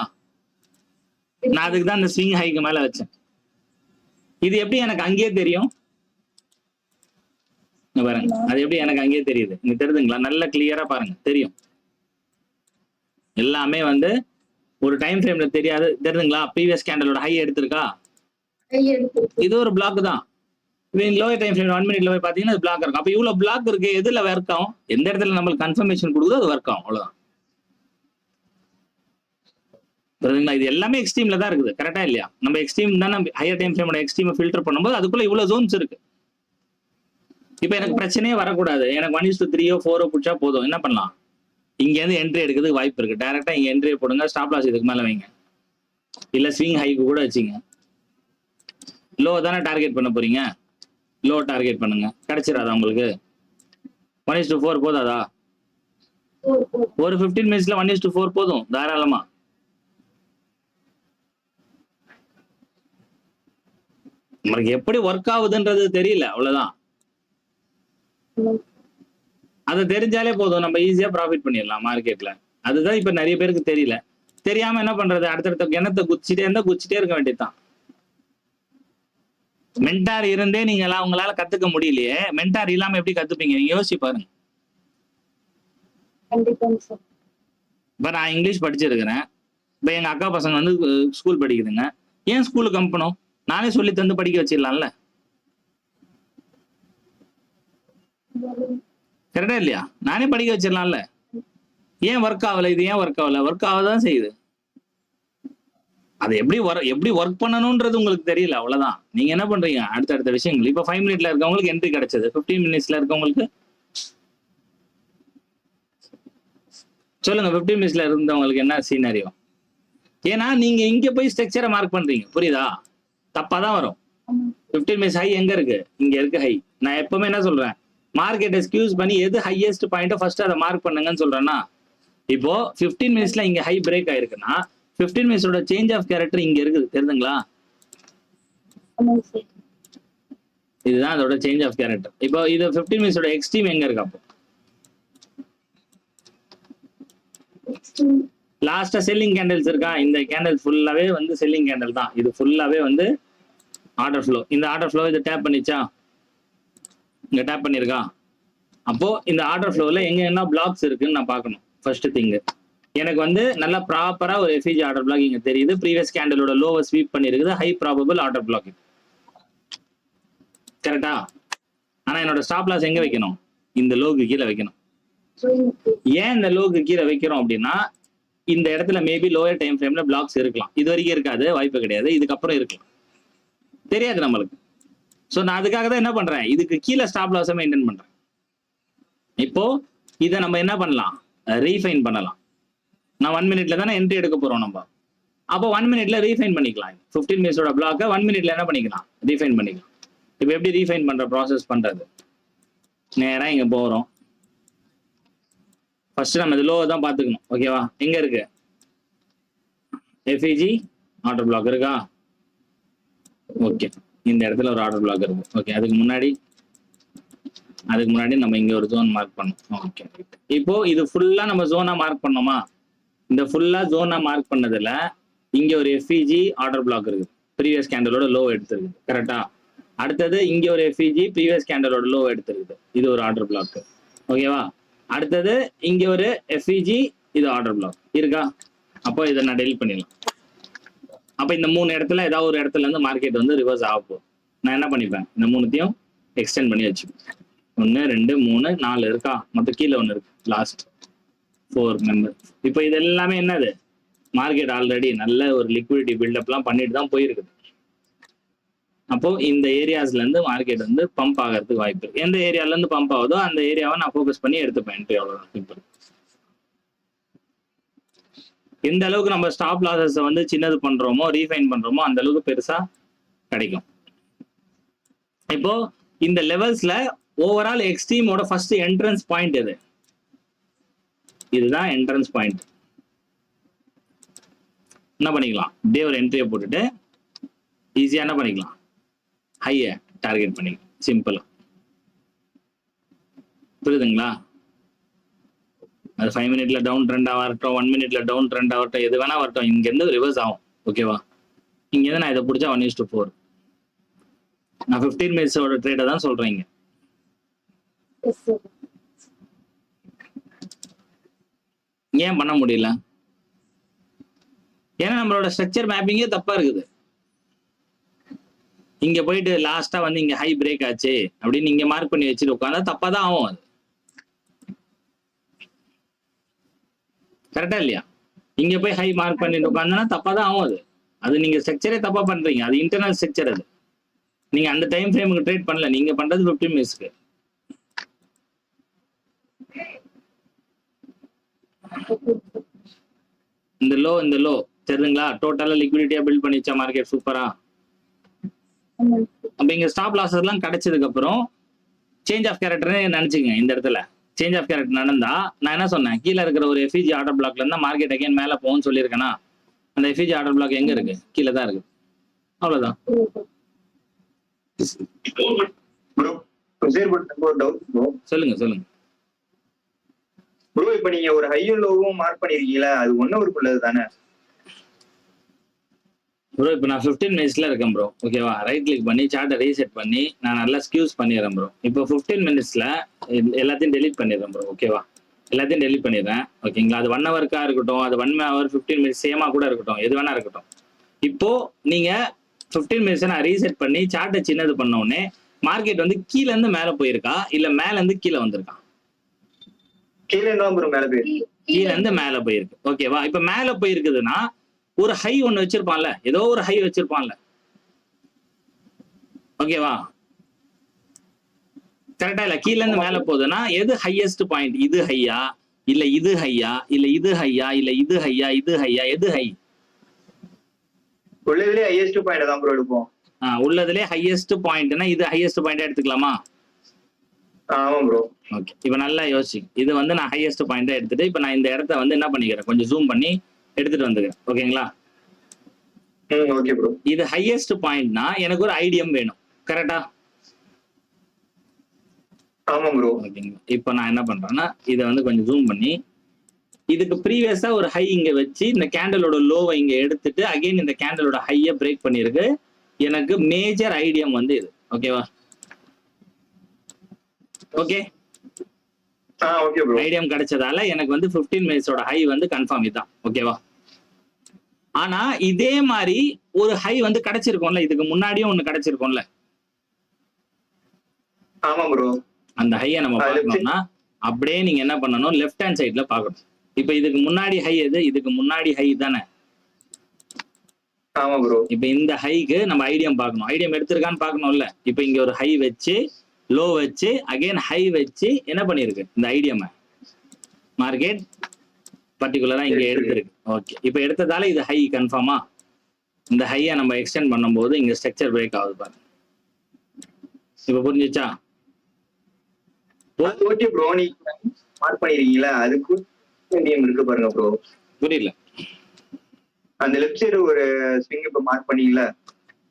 நான் அதுக்கு தான் இந்த ஸ்விங் ஹைக்கு மேல வச்சேன். இது எப்படி எனக்கு அங்கேயே தெரியும் பாருங்க, அது எப்படி எனக்கு அங்கேயே தெரியுது, இங்க தெரியுதுங்களா? நல்ல கிளியரா பாருங்க, தெரியும். எல்லாமே வந்து ஒரு டைம் ஃப்ரேம்ல தெரியாது, தெரியுதுங்களா? ப்ரீவியஸ் கேண்டலோட ஹை எடுத்திருக்கா, இது ஒரு பிளாக் தான். லோயர் டைம் ஃப்ரேம் 1 மினிட்ல போய் பாத்தீங்கன்னா அது பிளாக் இருக்கும். அப்ப இவ்வளவு பிளாக் இருக்கு, எதுல ஒர்க் ஆகும்? எந்த இடத்துல நம்மளுக்கு கன்ஃபர்மேஷன் கொடுக்குதோ அது ஒர்க் ஆகும், அவ்வளவுதான். புரியுதுங்களா? இது எல்லாமே எக்ஸ்ட்ரீம்ல தான் இருக்குது, கரெக்டா இல்லையா? நம்ம எக்ஸ்ட்ரீம் தான், நம்ம ஹையர் டைம் ஃப்ரேமோட எக்ஸ்ட்ரீம் ஃபில்டர் பண்ணும்போது அதுக்குள்ள இவ்வளவு ஜோன்ஸ் இருக்கு. இப்ப எனக்கு பிரச்சனையே வரக்கூடாது, எனக்கு 1:3 4 பிடிச்சா போதும். என்ன பண்ணலாம்? இங்க இருந்து என்ட்ரி எடுக்கிறதுக்கு வாய்ப்பு இருக்கு. டைரக்டா இங்க என்ட்ரி போடுங்க, ஸ்டாப் லாஸ் இதுக்கு மேல வைங்க, இல்ல ஸ்விங் ஹைக்கு கூட வச்சுங்க. லோ தானே டார்கெட் பண்ண போறீங்க, லோ டார்கெட் பண்ணுங்க. கிடைச்சிடாதா உங்களுக்கு? 1:4 போதாதா? ஒரு 15 மினிட்ஸ்ல 1:4 போதும் தாராளமா. நமக்கு எப்படி ஒர்க் ஆகுதுன்றது தெரியல, அவ்வளவுதான். அது தெரிஞ்சாலே போதும், நம்ம ஈஸியா ப்ராஃபிட் பண்ணிடலாம் மார்க்கெட்ல. அதுதான் இப்ப நிறைய பேருக்கு தெரியல. தெரியாம என்ன பண்றது? அடுத்தடுத்த கிணத்தை குச்சிட்டே இருக்க வேண்டியதுதான். மென்டார் இருந்தே நீங்க உங்களால கத்துக்க முடியலையே, மென்டார் இல்லாம எப்படி கத்துப்பீங்க? நீங்க யோசிச்சு பாருங்க. இப்ப நான் இங்கிலீஷ் படிச்சிருக்கிறேன், இப்ப எங்க அக்கா பசங்க வந்து ஸ்கூல் படிக்குதுங்க. ஏன் ஸ்கூலுக்கு அனுப்பணும்? நானே சொல்லி தந்து படிக்க வச்சிடலாம்ல, கரெக்டா இல்லையா? நானே படிக்க வச்சிடலாம்ல. ஏன் ஒர்க் ஆகல? இது ஏன் ஒர்க் ஆகல? ஒர்க் ஆகதான் செய்யுது. அது எப்படி ஒர்க் பண்ணணும்ன்றது உங்களுக்கு தெரியல, அவ்வளவுதான். நீங்க என்ன பண்றீங்க? அடுத்த விஷயங்கள். இப்ப 5 மினிட்ல இருக்கவங்களுக்கு என்ட்ரி கிடைச்சது, 15 மினிட்ஸ்ல இருக்கவங்களுக்கு சொல்லுங்க. 15 மினிட்ஸ்ல இருந்தவங்களுக்கு என்ன சீனரியோ? ஏன்னா நீங்க இங்க போய் ஸ்ட்ரக்சரை மார்க் பண்றீங்க, புரியுதா? தப்பாதான் வரும். 15 மினிட்ஸ் ஹை எங்க இருக்கு? இங்க இருக்கு ஹை. நான் எப்பவுமே என்ன சொல்றேன், மார்க்கெட்டை ஸ்கியூஸ் பண்ணி எது ஹையஸ்ட் பாயிண்ட் ஃபர்ஸ்ட் அதை மார்க் பண்ணுங்கன்னு சொல்றேன்னா, இப்போ 15 மினிட்ஸ்ல இங்க ஹை பிரேக் ஆயிருக்குன்னா 15 மினிட்ஸோட சேஞ்ச் ஆஃப் கேரக்டர் இங்க இருக்குது, தெரியுதுங்களா? இதுதான் அதோட சேஞ்ச் ஆஃப் கேரக்டர். இப்போ இது 15 மினிட்ஸோட எக்ஸ்ட்ரீம் எங்க இருக்கு? அப்போ லாஸ்டா செல்லிங் கேண்டல்ஸ் இருக்கா? இந்த கேண்டல் ஃபுல்லாவே வந்து செல்லிங் கேண்டல் தான். இது ஃபுல்லாவே வந்து ஆர்டர் ஃப்ளோ. இந்த ஆர்டர் ஃப்ளோ இது டேப் பண்ணிச்சா? இங்க டேப் பண்ணிருக்கா? அப்போ இந்த ஆர்டர் ஃப்ளோல எங்க என்ன பிளாக்ஸ் இருக்குன்னு நான் பார்க்கணும். ஃபர்ஸ்ட் திங், எனக்கு வந்து நல்லா ப்ராப்பரா ஒரு எஃப்இஜி ஆர்டர் பிளாக் இங்க தெரியுது. ப்ரீவியஸ் கேண்டலோட லோவை ஸ்வீப் பண்ணிருக்குது, ஹை ப்ராபபிள் ஆர்டர் பிளாக், கரெக்டா? ஆனா என்னோட ஸ்டாப் லாஸ் எங்க வைக்கணும்? இந்த லோக்கு கீழே வைக்கணும். ஏன் இந்த லோக்கு கீழே வைக்கிறோம் அப்படின்னா, இந்த இடத்துல மேபி லோயர் டைம் ஃப்ரேம்ல பிளாக்ஸ் இருக்கலாம். இது வரைக்கும் இருக்காது, வாய்ப்பு கிடையாது. இதுக்கப்புறம் இருக்கலாம், தெரியாது நம்மளுக்கு. ஸோ நான் அதுக்காக தான் என்ன பண்றேன், இதுக்கு கீழே ஸ்டாப் லாஸை மெயின்டைன் பண்றேன். இப்போ இதை நம்ம என்ன பண்ணலாம்? ரீஃபைன் பண்ணலாம். நான் 1 மினிட்ல தானே என்ட்ரி எடுக்க போறோம் நம்ம. அப்போ 1 மினிட்ல ரீஃபைன் பண்ணிக்கலாம். 15 மினிட்ஸோட பிளாக்கை 1 மினிட்ல என்ன பண்ணிக்கலாம்? ரீஃபைன் பண்ணிக்கலாம். இப்போ எப்படி ரீஃபைன் பண்ற ப்ராசஸ் பண்றது? நேரா இங்க போறோம். ஃபர்ஸ்ட் நம்ம இது லோ தான் பாத்துக்கணும், ஓகேவா? எங்க இருக்கு? எஃப்இஜி ஆர்டர் பிளாக் இருக்கா? ஓகே, இந்த இடத்துல ஒரு ஆர்டர் பிளாக் இருக்கு. ஓகே, அதுக்கு முன்னாடி நம்ம இங்க ஒரு ஜோன் மார்க் பண்ணோம். ஓகே, இப்போ இது ஃபுல்லா நம்ம ஜோனா மார்க் பண்ணோமா? இந்த ஃபுல்லா ஜோனா மார்க் பண்ணதுல இங்க ஒரு எஃப்இஜி ஆர்டர் பிளாக் இருக்கு, ப்ரீவியஸ் கேண்டலோட லோ எடுத்துருக்கு, கரெக்டா? அடுத்தது இங்க ஒரு எஃப்இஜி ப்ரீவியஸ் கேண்டலோட லோ எடுத்துருக்கு, இது ஒரு ஆர்டர் பிளாக், ஓகேவா? அடுத்தது இங்க ஒரு எஃப்இஜி, இது ஆர்டர் பிளாக் இருக்கா? அப்போ இதை நான் டெலிட் பண்ணிடலாம். அப்ப இந்த 3 இடத்துல ஏதாவது ஒரு இடத்துல இருந்து மார்க்கெட் வந்து ரிவர்ஸ் ஆகும். நான் என்ன பண்ணிப்பேன், இந்த 3த்தையும் எக்ஸ்டெண்ட் பண்ணி வச்சுப்பேன். 1 2 3 4 இருக்கா? மொத்தம் கீழே 1 இருக்கு, லாஸ்ட் 4 மெம்பர். இப்போ இது எல்லாமே என்னது? மார்க்கெட் ஆல்ரெடி நல்ல ஒரு லிக்விடிட்டி பில்டப்லாம் பண்ணிட்டு தான் போயிருக்குது. அப்போ இந்த ஏரியாஸ்ல இருந்து மார்க்கெட் வந்து பம்ப் ஆகிறதுக்கு வாய்ப்பு இருக்கு. எந்த ஏரியால இருந்து பம்ப் ஆகுதோ அந்த ஏரியாவை நான் ஃபோக்கஸ் பண்ணி எடுத்துப்பேன் என்ட்ரி, அவ்வளவுதான், சிம்பிள். எந்த அளவுக்கு நம்ம ஸ்டாப் லாசஸ் வந்து சின்னது பண்றோமோ, ரீஃபைன் பண்றோமோ, அந்த அளவுக்கு பெருசா கிடைக்கும். இப்போ இந்த லெவல்ஸ்ல ஓவரால் எக்ஸ்ட்ரீமோட ஃபர்ஸ்ட் என்ட்ரன்ஸ் பாயிண்ட் எது? இதுதான் என்ட்ரன்ஸ் பாயிண்ட். என்ன பண்ணிக்கலாம்? இப்படியே ஒரு என்ட்ரியை போட்டுட்டு ஈஸியா என்ன பண்ணிக்கலாம்? ஹையை டார்கெட் பண்ணிக்கலாம், சிம்பிளா. புரியுதுங்களா? அது 5 மினிட்ல டவுன் ட்ரெண்ட் ஆகட்டும், 1 மினிட்ல டவுன் ட்ரெண்ட் ஆகட்டும், எது வேணா வரட்டும், இங்க இருந்து ரிவர்ஸ் ஆகும், ஓகேவா? இங்க இருந்து நான் இதை பிடிச்சா 1:4. நான் 15 மினிட்ஸோட ட்ரேடை தான் சொல்றேன். ஏன் பண்ண முடியல? ஏன்னா நம்மளோட ஸ்ட்ரக்சர் மேப்பிங்கே தப்பா இருக்குது. இங்க போயிட்டு லாஸ்டா வந்து இங்க ஹை பிரேக் ஆச்சு அப்படின்னு இங்க மார்க் பண்ணி வச்சுட்டு உட்காந்தா தப்பா தான் ஆகும் அது. கரெக்டா இல்லையா? இங்க போய் ஹை மார்க் பண்ணிட்டு உட்காந்தா தப்பா தான் ஆகும் அது. அது நீங்க ஸ்ட்ரக்சரே தப்பா பண்றீங்க. அது இன்டர்னல் ஸ்ட்ரக்சர். அது நீங்க அந்த டைம் ஃப்ரேமுக்கு ட்ரேட் பண்ணல. நீங்க பண்றது 15 மினிட்ஸ்க்கு. இந்த லோ தெரியுதுங்களா? டோட்டலா லிக்விடிட்டியா பில்ட் பண்ணிச்சா மார்க்கெட் சூப்பரா. ஆமாங்க சார். அப்ப இங்க ஸ்டாப் லாஸ் எல்லாம் கிடைச்சதுக்கு அப்புறம் சேஞ்ச் ஆஃப் கேரக்டர்னு நினைச்சுக்கங்க. இந்த இடத்துல சேஞ்ச் ஆஃப் கேரக்டர் நடந்தா நான் என்ன சொன்னேன், கீழே இருக்கிற ஒரு எஃபிஜி ஆர்டர் பிளாக்ல இருந்தா மார்க்கெட் அகைன் மேல போகும்னு சொல்லியிருக்கேனா? அந்த எஃபிஜி ஆர்டர் பிளாக் எங்க இருக்கு? கீழே தான் இருக்கு. அவ்வளவுதான். ப்ரோ சரி ப்ரோ, ஒரு டவுட் ப்ரோ. சொல்லுங்க. ப்ரோ இப்ப நீங்க ஒரு ஹையும் லோவும் மார்க் பண்ணிருக்கீங்களா, அது 1 ஹவருக்குள்ளது தானே? ப்ரோ இப்போ நான் 15 மினிட்ஸ்ல இருக்கேன் ப்ரோ. ஓகேவா? ரைட் கிளிக் பண்ணி சார்ட்டை ரீசெட் பண்ணி நான் நல்லா ஸ்கியூஸ் பண்ணிடுறேன் ப்ரோ. இப்போ 15 மினிட்ஸ்ல எல்லாத்தையும் டெலீட் பண்ணிடுறேன் ப்ரோ. ஓகேவா? எல்லாத்தையும் டெலீட் பண்ணிடுறேன். ஓகேங்களா? அது 1 ஹவருக்கா இருக்கட்டும், அது 1 ஹவர் 15 மினிட்ஸ் சேமா கூட இருக்கட்டும், எது வேணா இருக்கட்டும். இப்போ நீங்க 15 மினிட்ஸ் நான் ரீசெட் பண்ணி சார்ட்டை சின்னது பண்ண உடனே மார்க்கெட் வந்து கீழ இருந்து மேல போயிருக்கா இல்ல மேல இருந்து கீழே வந்திருக்கா? கீழே தான் ப்ரோ மேல போயிருக்கு. கீழ இருந்து மேல போயிருக்கு. ஓகேவா? இப்ப மேல போயிருக்குதுன்னா ஒரு ஹை ஒண்ணு வச்சிருப்பான்ல, ஏதோ ஒரு ஹை வச்சிருப்பான்ல. ஓகேவா? கரெக்டா இல்ல? கீழ இருந்து மேல போகுதுன்னா எது ஹையஸ்ட் பாயிண்ட்? இது ஹையா இல்ல இது ஹையா இல்ல இது ஹையா இல்ல இது ஹையா இது ஹையா? எது ஹை? உள்ளதுலயே ஹையஸ்ட் பாயிண்ட் தான் ப்ரோ எடுப்போம். உள்ளதுலே ஹையஸ்ட் பாயிண்ட்னா இது ஹையஸ்ட் பாயிண்ட் எடுத்துக்கலாமா? ஆமா ப்ரோ. ஓகே, இப்ப நல்லா யோசி. இது வந்து நான் ஹையஸ்ட் பாயிண்டா எடுத்துட்டு இப்ப நான் இந்த இடத்த வந்து என்ன பண்ணிக்கிறேன், கொஞ்சம் ஜூம் பண்ணி எடுத்துட்டு வந்துக்கிறேன். ஓகேங்களா? Okay bro. இது ஹையஸ்ட் பாயிண்ட்னா எனக்கு ஒரு ஐடியம் வேணும். கரெக்டா? ஆமா ப்ரோ. ஓகேங்களா? இப்போ நான் என்ன பண்றேன்னா இதை வந்து கொஞ்சம் ஜூம் பண்ணி இதுக்கு ப்ரீவியஸா ஒரு ஹை இங்க வச்சு இந்த கேண்டலோட லோவை இங்க எடுத்துட்டு அகைன் இந்த கேண்டலோட ஹையை பிரேக் பண்ணிருக்கு. எனக்கு மேஜர் ஐடியம் வந்து இது. ஓகேவா? Okay, okay bro. ஐடியம் கிடைச்சதால எனக்கு வந்து 15 மினிட்ஸோட ஹை வந்து கன்ஃபார்ம் இதுதான். ஓகேவா? ஆனா இதே மாதிரி ஒரு ஹை வந்து கிடைச்சிருக்கும்ல, இதுக்கு முன்னாடியும் ஒண்ணு கிடைச்சிருக்கும்ல. ஆமா ப்ரோ. அந்த ஹையை நம்ம பார்க்கணும்னா அப்படியே நீங்க என்ன பண்ணணும், லெஃப்ட் ஹேண்ட் சைட்ல பார்க்கணும். இப்ப இதுக்கு முன்னாடி ஹை எது? இதுக்கு முன்னாடி ஹை தானே. ஆமா ப்ரோ. இப்ப இந்த ஹைக்கு நம்ம ஐடியம் பார்க்கணும். ஐடியம் எடுத்திருக்கான்னு பார்க்கணும்ல. இப்ப இங்க ஒரு ஹை வச்சு லோ வச்சு அகைன் ஹை வச்சு என்ன பண்ணிருக்கு, இந்த ஐடியம் மார்க்கெட் பர்டிகுலரா இங்க எடுத்திருக்கு. ஓகே, இப்ப எடுத்ததால இது ஹை கன்ஃபார்மா. இந்த ஹையை நம்ம எக்ஸ்டெண்ட் பண்ணும்போது இங்க ஸ்ட்ரக்சர் பிரேக் ஆகுது பாருங்க. இப்ப புரிஞ்சுச்சா? ஓகே ப்ரோ, நீங்க மார்க் பண்ணிருக்கீங்களா, அதுக்கு ஐடியம் இருக்கு பாருங்க ப்ரோ. புரியல. அந்த லெஃப்ட் சைடு ஒரு ஸ்விங் இப்ப மார்க் பண்ணீங்களா?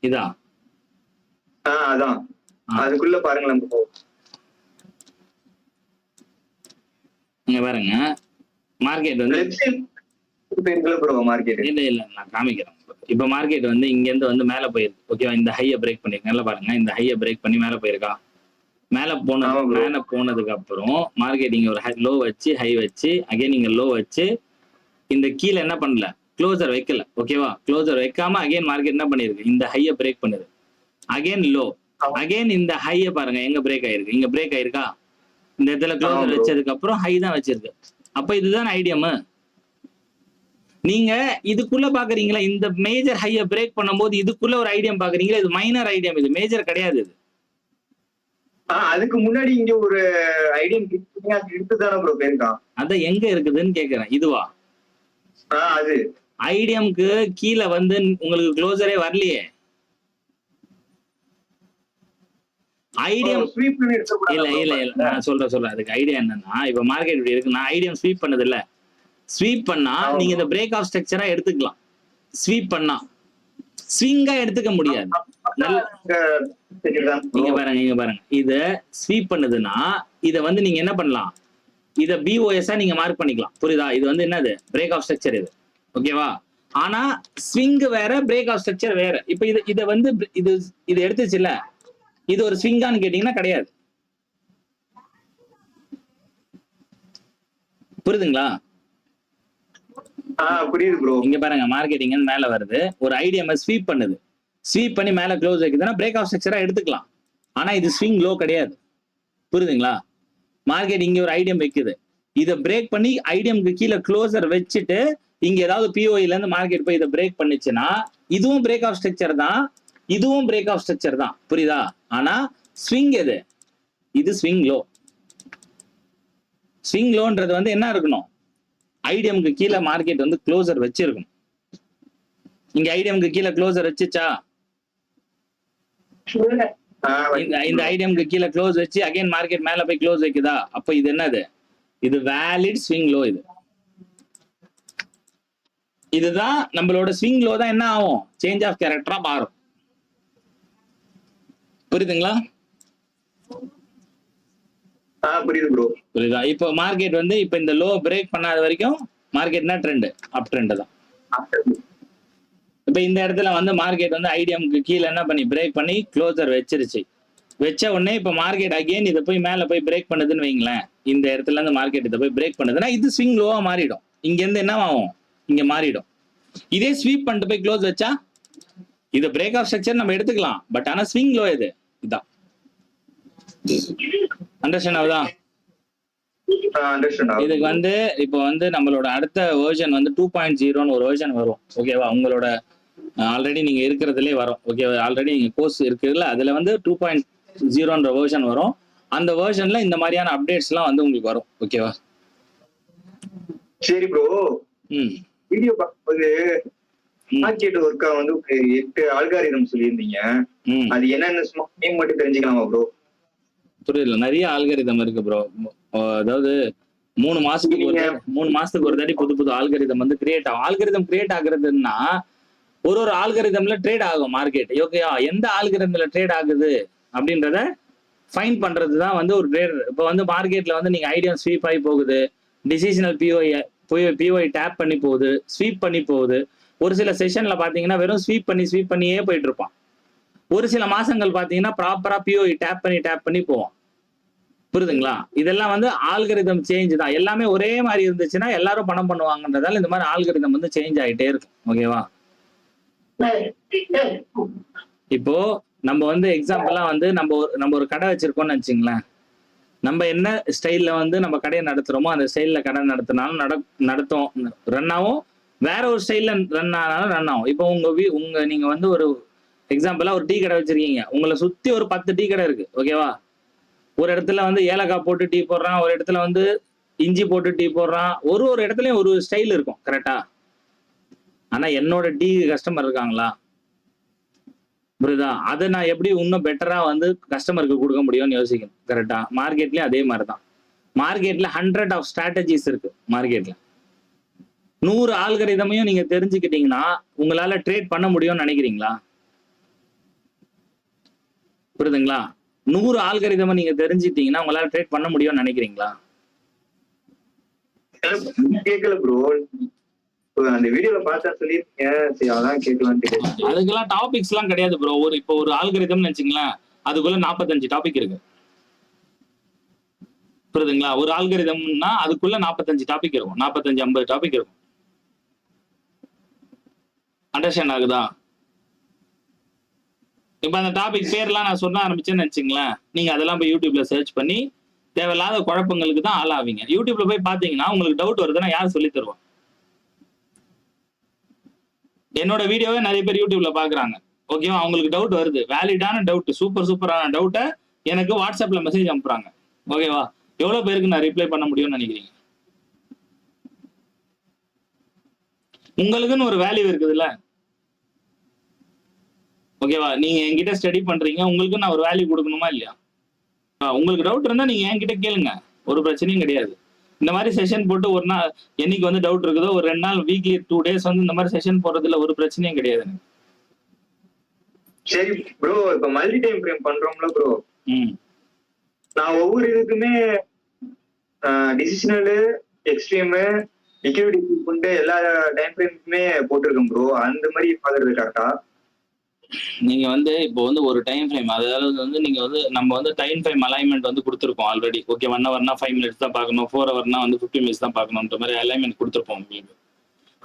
இதா? அதான். அதுக்குள்ள பாருங்களேன் ப்ரோ. இங்க பாருங்க, மார்க்கெட் வந்து லெஃப்ட் சைடு போயிருக்கல ப்ரோ மார்க்கெட். இல்ல நான் காமிக்கிறேன். இப்ப மார்க்கெட் வந்து இங்க இருந்து வந்து மேல போயிருக்கு. ஓகேவா? இந்த ஹையை பிரேக் பண்ணிருக்கு. நல்லா பாருங்க, இந்த ஹையை பிரேக் பண்ணி மேல போயிருக்கா. மேல போனதுக்கு அப்புறம் மார்க்கெட் இங்க ஒரு லோ வச்சு ஹை வச்சு அகைன் இங்க லோ வச்சு இந்த கீழே என்ன பண்ணல, க்ளோசர் வைக்கல. ஓகேவா? க்ளோசர் வைக்காம அகைன் மார்க்கெட் என்ன பண்ணிருக்கு, இந்த ஹையை பிரேக் பண்ணுது. அகைன் லோ, அகைன் இந்த ஹையை பாருங்க எங்க பிரேக் ஆயிருக்கு. இங்க பிரேக் ஆயிருக்கா. இந்த இடத்துல க்ளோசர் வச்சதுக்கு அப்புறம் ஹை தான் வச்சிருக்கு. அப்ப இதுதான் ஐடியம். நீங்க இதுக்குள்ள பாக்குறீங்களா, இந்த மேஜர் ஹையை பிரேக் பண்ணும்போது இதுக்குள்ள ஒரு ஐடியம் பாக்குறீங்களா? இது மைனர் ஐடியம், இது மேஜர் கிடையாது. இது அதுக்கு முன்னாடி இங்க ஒரு ஐடியம் எடுத்துதானே ப்ரோ போயிருக்கான். அத எங்க இருக்குதுன்னு கேக்குறேன். இதுவா? அது ஐடியம்க்கு கீழே வந்து உங்களுக்கு க்ளோசரே வரலையே. ஐடியம் இல்ல நான் சொல்றேன். அதுக்கு ஐடியா என்னன்னா, இப்ப மார்க்கெட் இப்படி இருக்கு, நான் ஐடியம் ஸ்வீப் பண்ணது இல்ல. ஸ்வீப் பண்ணா நீங்க இந்த பிரேக் ஆஃப் ஸ்ட்ரக்சரா எடுத்துக்கலாம். ஸ்வீப் பண்ணா ஸ்விங்கா எடுத்துக்க முடியாது. நீங்க பாருங்க, இத ஸ்வீப் பண்ணுதுன்னா இத வந்து நீங்க என்ன பண்ணலாம், இத பிஓஎஸ் நீங்க மார்க் பண்ணிக்கலாம். புரியுதா? இது வந்து என்னது, பிரேக் ஆஃப் ஸ்ட்ரக்சர் இது. ஓகேவா? ஆனா ஸ்விங் வேற, பிரேக் ஆஃப் ஸ்ட்ரக்சர் வேற. இப்ப இத வந்து இது எடுத்துச்சு இல்ல, இது ஒரு ஸ்விங்கான்னு கேட்டீங்கன்னா கிடையாது. புரியுதுங்களா? புரியுது ப்ரோ. இங்க பாருங்க, மார்க்கெட்டிங் மேல வருது, ஒரு ஐடியம் ஸ்வீப் பண்ணுது. ஸ்வீப் பண்ணி மேல க்ளோஸ் வைக்குதுன்னா பிரேக் ஆஃப் ஸ்ட்ரக்சரா எடுத்துக்கலாம். ஆனா இது ஸ்விங் லோ கிடையாது. புரியுதுங்களா? மார்க்கெட் இங்க ஒரு ஐடியம் வைக்குது, இதை பிரேக் பண்ணி ஐடியம்க்கு கீழே க்ளோசர் வச்சுட்டு இங்க ஏதாவது பிஓஇல இருந்து மார்க்கெட் போய் இதை பிரேக் பண்ணுச்சுன்னா இதுவும் பிரேக் ஆஃப் ஸ்ட்ரக்சர் தான், இதுவும் பிரேக் ஆஃப் ஸ்ட்ரக்சர் தான். புரியுதா? ஆனா ஸ்விங் எது? இது ஸ்விங் லோ. ஸ்விங் லோன்றது வந்து என்ன இருக்கணும்? ஐடியம்க்கு கீழே மார்க்கெட் வந்து க்ளோசர் வச்சிருக்கணும். இங்க ஐடியம்க்கு கீழே க்ளோசர் வச்சுச்சா? இந்த ஐடியம்க்கு கீழே க்ளோஸ் வச்சு அகைன் மார்க்கெட் மேல போய் க்ளோஸ் வைக்குதா? அப்ப இது என்னது? இது வேலிட் ஸ்விங் லோ. இதுதான் நம்மளோட ஸ்விங் லோ தான் என்ன ஆகும்? சேஞ்ச் ஆஃப் கேரக்டரா மாறும். புரியுதுங்களா? புரியுது ப்ரோ. புரியுதா? இப்போ மார்க்கெட் வந்து இப்போ இந்த லோ பிரேக் பண்ணாத வரைக்கும் மார்க்கெட்னா ட்ரெண்ட் அப் ட்ரெண்ட் தான். இப்போ இந்த இடத்துல வந்து மார்க்கெட் வந்து ஐடியம்க்கு கீழே என்ன பண்ணி பிரேக் பண்ணி க்ளோசர் வச்சிருச்சு. வச்ச உடனே இப்போ மார்க்கெட் அகைன் இதை போய் மேல போய் பிரேக் பண்ணுதுன்னு வைங்களேன். இந்த இடத்துல இருந்து மார்க்கெட் இதை போய் பிரேக் பண்ணுதுன்னா இது ஸ்விங் லோவா மாறிடும். இங்க இருந்து என்ன ஆகும்? இங்க மாறிடும். இதே ஸ்வீப் பண்ணிட்டு போய் க்ளோஸ் வச்சா இது பிரேக் ஆஃப் ஸ்ட்ரக்சர் நம்ம எடுத்துக்கலாம். பட் ஆனா ஸ்விங் லோ இது. இதான் அண்டர்ஸ்டாண்ட் ஆகுதா? இதுக்கு வந்து இப்போ வந்து நம்மளோட அடுத்த வெர்ஷன் வந்து 2.0ன்னு ஒரு வெர்ஷன் வரும். ஓகேவா? உங்களோட ஆல்ரெடி நீங்க இருக்கிறதுலே வரும். ஓகேவா? ஆல்ரெடி நீங்க கோர்ஸ் இருக்குல்ல, அதுல வந்து 2.0ன்ற வெர்ஷன் வரும். அந்த வெர்ஷன்ல இந்த மாதிரியான அப்டேட்ஸ் எல்லாம் வந்து உங்களுக்கு வரும். ஓகேவா? சரி ப்ரோ. வீடியோ பார்க்கும்போது மார்க்கெட் ஒர்க்கா வந்து 8 ஆல்காரிதம் சொல்லியிருந்தீங்க. அது என்னன்னு நேம் மட்டும் தெரிஞ்சுக்கலாமா ப்ரோ? புரியல. நிறைய ஆல்காரிதம் இருக்கு ப்ரோ. அதாவது 3 மாசத்துக்கு ஒரு தாட்டி புது ஆல்காரிதம் வந்து கிரியேட் ஆகும். ஆல்காரிதம் கிரியேட் ஆகுறதுன்னா ஒரு ஆல்காரிதம்ல ட்ரேட் ஆகும் மார்க்கெட். ஓகேயா? எந்த ஆல்காரிதம்ல ட்ரேட் ஆகுது அப்படின்றத ஃபைன் பண்றது தான் வந்து ஒரு ட்ரேடர். இப்போ வந்து மார்க்கெட்ல வந்து நீங்க ஐடியா ஸ்வீப் ஆகி போகுது, டிசிஷனல் பிஓஐ டேப் பண்ணி போகுது, ஸ்வீப் பண்ணி போகுது. ஒரு சில செஷன்ல பாத்தீங்கன்னா வெறும் ஸ்வீப் பண்ணியே போயிட்டு இருப்பான். ஒரு சில மாசங்கள் பாத்தீங்கன்னா ப்ராப்பரா பிஓஐ டேப் பண்ணி போவோம். புரியுதுங்களா? இதெல்லாம் வந்து ஆல்கரிதம் சேஞ்ச் தான். எல்லாமே ஒரே மாதிரி இருந்துச்சுன்னா எல்லாரும் பணம் பண்ணுவாங்கன்றதால இந்த மாதிரி ஆல்கரிதம் வந்து சேஞ்ச் ஆகிட்டே இருக்கும். ஓகேவா? இப்போ நம்ம வந்து எக்ஸாம்பிளா வந்து நம்ம ஒரு கடை வச்சிருக்கோம்னு வச்சுங்களேன். நம்ம என்ன ஸ்டைல்ல வந்து நம்ம கடையை நடத்துறோமோ அந்த ஸ்டைல்ல கடை நடத்தினாலும் நடத்தும், ரன் ஆகும். வேற ஒரு ஸ்டைல்ல ரன் ஆனாலும் ரன் ஆகும். இப்போ உங்க நீங்க வந்து ஒரு எக்ஸாம்பிளா ஒரு டீ கடை வச்சிருக்கீங்க. உங்களை சுத்தி ஒரு 10 டீ கடை இருக்கு. ஓகேவா? ஒரு இடத்துல வந்து ஏலக்காய் போட்டு டீ போடுறான், ஒரு இடத்துல வந்து இஞ்சி போட்டு டீ போடுறான். ஒரு இடத்துலயும் ஒரு ஸ்டைல் இருக்கும். கரெக்டா? ஆனா என்னோட டீ கஸ்டமர் இருக்காங்களா? புரியுதா? அதை நான் எப்படி இன்னும் பெட்டரா வந்து கஸ்டமருக்கு கொடுக்க முடியும்னு யோசிக்கணும். கரெக்டா? மார்க்கெட்லயும் அதே மாதிரிதான். மார்க்கெட்ல 100 ஆஃப் ஸ்ட்ராட்டஜிஸ் இருக்கு. மார்க்கெட்ல 100 ஆல்கரிதமையும் நீங்க தெரிஞ்சுக்கிட்டீங்கன்னா உங்களால ட்ரேட் பண்ண முடியும்னு நினைக்கிறீங்களா? புரியுதுங்களா? 100 ஆல்கரிதமை நீங்க தெரிஞ்சுட்டீங்கன்னா உங்களால ட்ரேட் பண்ண முடியும்னு நினைக்கிறீங்களா? கேட்கல ப்ரோ. அந்த வீடியோல பார்த்தா சொல்லிருக்கீங்க. சரி அதான் கேட்கலாம்னு. அதுக்கெல்லாம் டாபிக்ஸ் எல்லாம் கிடையாது ப்ரோ. இப்போ ஒரு ஆல்கரிதம்னு நினைச்சீங்களேன், அதுக்குள்ள 45 டாபிக் இருக்கு. புரியுதுங்களா? ஒரு ஆல்கரிதம்னா அதுக்குள்ள 45 டாபிக் இருக்கும். 45-50 டாபிக் இருக்கும். அண்டர்ஸ்டாண்ட் ஆகுதா? இப்ப அந்த டாபிக் பேர்லாம் நான் சொல்ல ஆரம்பிச்சேன்னு நினைச்சீங்களேன், நீங்க அதெல்லாம் போய் யூடியூப்ல சர்ச் பண்ணி தேவையில்லாத குழப்பங்களுக்கு தான் ஆளாவீங்க. யூடியூப்ல போய் பாத்தீங்கன்னா உங்களுக்கு டவுட் வருதுன்னா யார் சொல்லி தருவா? என்னோட வீடியோவே நிறைய பேர் யூடியூப்ல பாக்குறாங்க. ஓகேவா? அவங்களுக்கு டவுட் வருது, வேலிடான டவுட், சூப்பரான டவுட்டை எனக்கு வாட்ஸ்அப்ல மெசேஜ் அனுப்புறாங்க. ஓகேவா? எவ்வளவு பேருக்கு நான் ரிப்ளை பண்ண முடியும்னு நினைக்கிறீங்க? உங்களுக்குன்னு ஒரு வேல்யூ இருக்குதுல்ல. ஓகேவா? நீங்க என்கிட்ட ஸ்டடி பண்றீங்க, உங்களுக்கு நான் ஒரு வேல்யூ கொடுக்கணுமா இல்லையா? உங்களுக்கு டவுட் இருந்தா நீங்க என்கிட்ட கேளுங்க, ஒரு பிரச்சனையும் கிடையாது. இந்த மாதிரி செஷன் போட்டு ஒரு நாள் என்னைக்கு வந்து டவுட் இருக்குதோ ஒரு 2 நாள், வீக்லி 2 டேஸ் வந்து இந்த மாதிரி செஷன் போடுறதுல ஒரு பிரச்சனையும் கிடையாது. சரி ப்ரோ. இப்ப மல்டி டைம் ஃப்ரேம் பண்றோம்ல ப்ரோ, நான் ஒவ்வொரு இதுக்குமே டிசிஷனல், எக்ஸ்ட்ரீம், லிக்விடிட்டி கொண்டு எல்லா டைம் ஃப்ரேமுக்குமே போட்டிருக்கேன் ப்ரோ. அந்த மாதிரி பாக்குறது கரெக்டா? நீங்க வந்து இப்போ வந்து ஒரு டைம் ஃப்ரேம், அதாவது வந்து நீங்க வந்து நம்ம வந்து டைம் ஃப்ரேம் அலைன்மெண்ட் வந்து கொடுத்துருக்கோம் ஆல்ரெடி. ஓகே, 1 ஹவர்னா 5 மினிட்ஸ் தான் பார்க்கணும், 4 ஹவர்னா வந்து 50 மினிட்ஸ் தான் பார்க்கணுன்ற மாதிரி அலைன்மெண்ட் கொடுத்துருப்போம் உங்களுக்கு.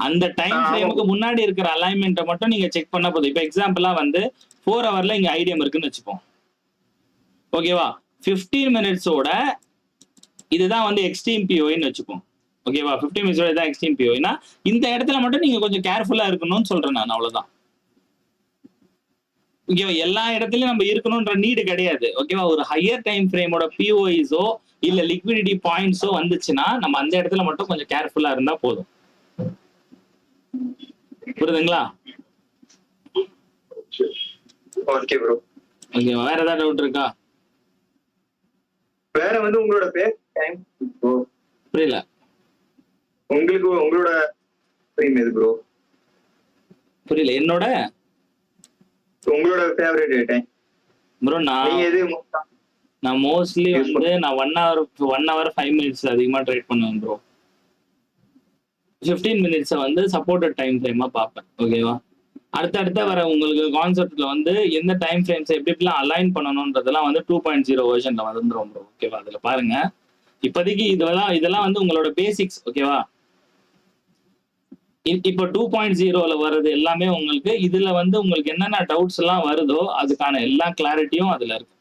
அந்த டைம் ஃப்ரேமுக்கு முன்னாடி இருக்கிற அலைன்மெண்ட்டை மட்டும் நீங்க செக் பண்ணா போதும். இப்போ எக்ஸாம்பிளா வந்து 4 ஹவர்ல இங்க ஐடிஎம் இருக்குன்னு வச்சுப்போம், ஓகேவா? 15 மினிட்ஸோட இதுதான் வந்து எக்ஸ்ட்ரீம் பிஓன்னு வச்சுப்போம், ஓகேவா? 15 மினிட்ஸோட இதுதான் எக்ஸ்ட்ரீம் பிஓனா இந்த இடத்துல மட்டும் நீங்க கொஞ்சம் கேர்ஃபுல்லா இருக்கணும்னு சொல்றேன் நான், அவ்வளவுதான். ஓகேவா? எல்லா இடத்துலயும் நம்ம இருக்கணும்ன்ற நீடு கிடையாது, ஓகேவா? ஒரு ஹையர் டைம் ஃப்ரேமோட பிஓஇஸோ இல்ல லிக்விடிட்டி பாயிண்ட்ஸோ வந்துச்சுன்னா நம்ம அந்த இடத்துல மட்டும் கொஞ்சம் கேர்ஃபுல்லா இருந்தா போதும். புரியுதுங்களா? Okay bro. ஓகேவா? வேற ஏதாவது டவுட் இருக்கா? வேற வந்து உங்களோட பேர் டைம் ப்ரோ. புரியல. உங்களுக்கு உங்களோட டைம் எது ப்ரோ? புரியல. என்னோட உங்களோட ஃபேவரட் டைம் ப்ரோ? நான் மோஸ்ட்லி வந்து நான் 1 hour 5 minutes அதிகமா ட்ரேட் பண்ணுவேன் ப்ரோ. 15 minutes வந்து சப்போர்ட்டட் டைம் ஃப்ரேமா பார்ப்பேன், ஓகேவா? அடுத்தடுத்த வர உங்களுக்கு கான்செப்ட்ல வந்து எந்த டைம் ஃப்ரேம்ஸ் எப்படி எப்படிலாம் அலைன் பண்ணணும்ன்றதெல்லாம் வந்து 2.0 வெர்ஷன்ல வந்துடும் ப்ரோ, ஓகேவா? அதுல பாருங்க. இப்போதைக்கு இதெல்லாம் வந்து உங்களோட பேசிக்ஸ், ஓகேவா? இப்போ 2.0ல வர்றது எல்லாமே உங்களுக்கு இதுல வந்து உங்களுக்கு என்னென்ன டவுட்ஸ் எல்லாம் வருதோ அதுக்கான எல்லா கிளாரிட்டியும் அதுல இருக்கு.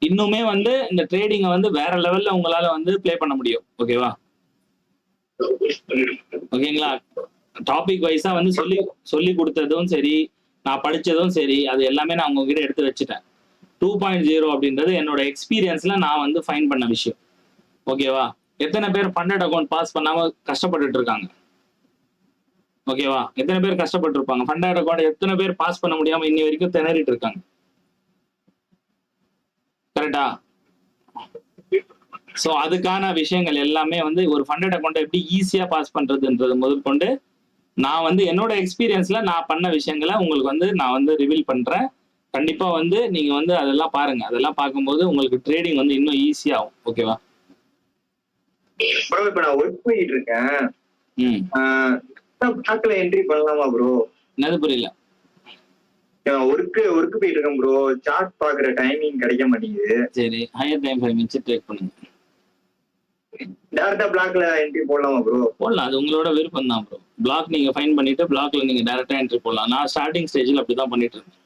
இன்னுமே வந்து இந்த ட்ரேடிங்கை வந்து வேற லெவல்ல உங்களால வந்து ப்ளே பண்ண முடியும், ஓகேவா? ஓகேங்களா? டாபிக் வைஸா வந்து சொல்லி கொடுத்ததும் சரி, நான் படிச்சதும் சரி, அது எல்லாமே நான் உங்ககிட்ட எடுத்து வச்சுட்டேன். 2.0 அப்படின்றது என்னோட எக்ஸ்பீரியன்ஸ்ல நான் வந்து ஃபைன் பண்ண விஷயம், ஓகேவா? எத்தனை பேர் ஃபண்டட் அக்கௌண்ட் பாஸ் பண்ணாம கஷ்டப்பட்டுட்டு இருக்காங்க, ஓகேவா? எத்தனை பேர் கஷ்டப்பட்டு இருப்பாங்க? ஃபண்டட் அக்கௌண்ட் எத்தனை பேர் பாஸ் பண்ண முடியாம இன்னி வரைக்கும் திணறிட்டு இருக்காங்க, கரெக்டா? சோ அதுக்கான விஷயங்கள் எல்லாமே வந்து ஒரு ஃபண்டட் அக்கௌண்ட் எப்படி ஈஸியா பாஸ் பண்றதுன்றது முதற்கொண்டு நான் வந்து என்னோட எக்ஸ்பீரியன்ஸ்ல நான் பண்ண விஷயங்களை உங்களுக்கு வந்து நான் வந்து ரிவீல் பண்றேன். கண்டிப்பா வந்து நீங்க வந்து அதெல்லாம் பாருங்க. அதெல்லாம் பார்க்கும்போது உங்களுக்கு ட்ரேடிங் வந்து இன்னும் ஈஸியாகும், ஓகேவா? ப்ரோ இப்போ நான் ஒர்க் பண்ணிட்டு இருக்கேன், பிளாக்ல என்ட்ரி பண்ணலாமா ப்ரோ? என்னது? புரியல. ஒர்க் போயிட்டு இருக்கேன் ப்ரோ, சார்ட் பாக்குற டைமிங் கிடைக்க மாட்டேங்குது. சரி, ஹையர் டைம் ஃப்ரேம் வச்சு ட்ரேட் பண்ணுங்க. டைரக்டா பிளாக்ல என்ட்ரி போடலாமா ப்ரோ? போடலாம், அது உங்களோட விருப்பம் தான் ப்ரோ. பிளாக் நீங்க ஃபைன் பண்ணிட்டு பிளாக்ல நீங்க டைரக்டா என்ட்ரி போடலாம். நான் ஸ்டார்டிங் ஸ்டேஜ்ல அப்படிதான் பண்ணிட்டு இருக்கேன்.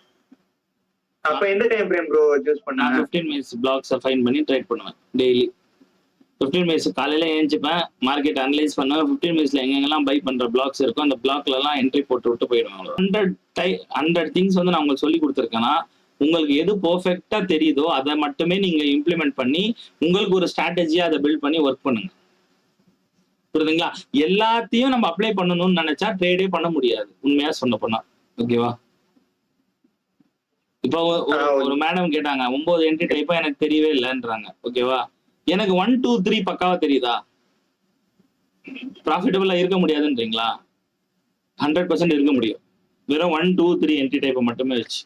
அப்ப எந்த டைம் ஃப்ரேம் ப்ரோ சூஸ் பண்ணா? 15 மினிட்ஸ் பிளாக்ஸை ஃபைன் பண்ணி ட்ரேட் பண்ணுவேன் டெய்லி. 15 மினிட்ஸ் காலையில ஏஞ்சிப்பேன், மார்க்கெட் அனலைஸ் பண்ணுவேன். 15 மினிட்ஸ்ல எங்கெங்கெல்லாம் பை பண்ற பிளாக்ஸ் இருக்கும் அந்த பிளாக்ல எல்லாம் என்ட்ரி போட்டு விட்டு போயிடுவேன். 100 திங்ஸ் வந்து நான் உங்களுக்கு சொல்லி கொடுத்துருக்கேன்னா உங்களுக்கு எது பெர்ஃபெக்ட்டா தெரியுதோ அதை மட்டுமே நீங்க இம்ப்ளிமெண்ட் பண்ணி உங்களுக்கு ஒரு ஸ்ட்ராட்டஜியா அதை பில்ட் பண்ணி ஒர்க் பண்ணுங்க, புரியுதுங்களா? எல்லாத்தையும் நம்ம அப்ளை பண்ணணும்னு நினைச்சா ட்ரேடே பண்ண முடியாது, உண்மையா சொன்ன போனா, ஓகேவா? இப்போ ஒரு மேடம் கேட்டாங்க 9 என்ட்ரி டைப்பா எனக்கு தெரியவே இல்லைன்றாங்க, ஓகேவா? எனக்கு 1 2 3 பக்காவா தெரியுதா? ப்ராஃபிட்டபிளா இருக்க முடியாதுன்றீங்களா? 100% இருக்க முடியும், வெறும் 1 2 3 என்ட்ரி டைப்பை மட்டுமே வச்சு.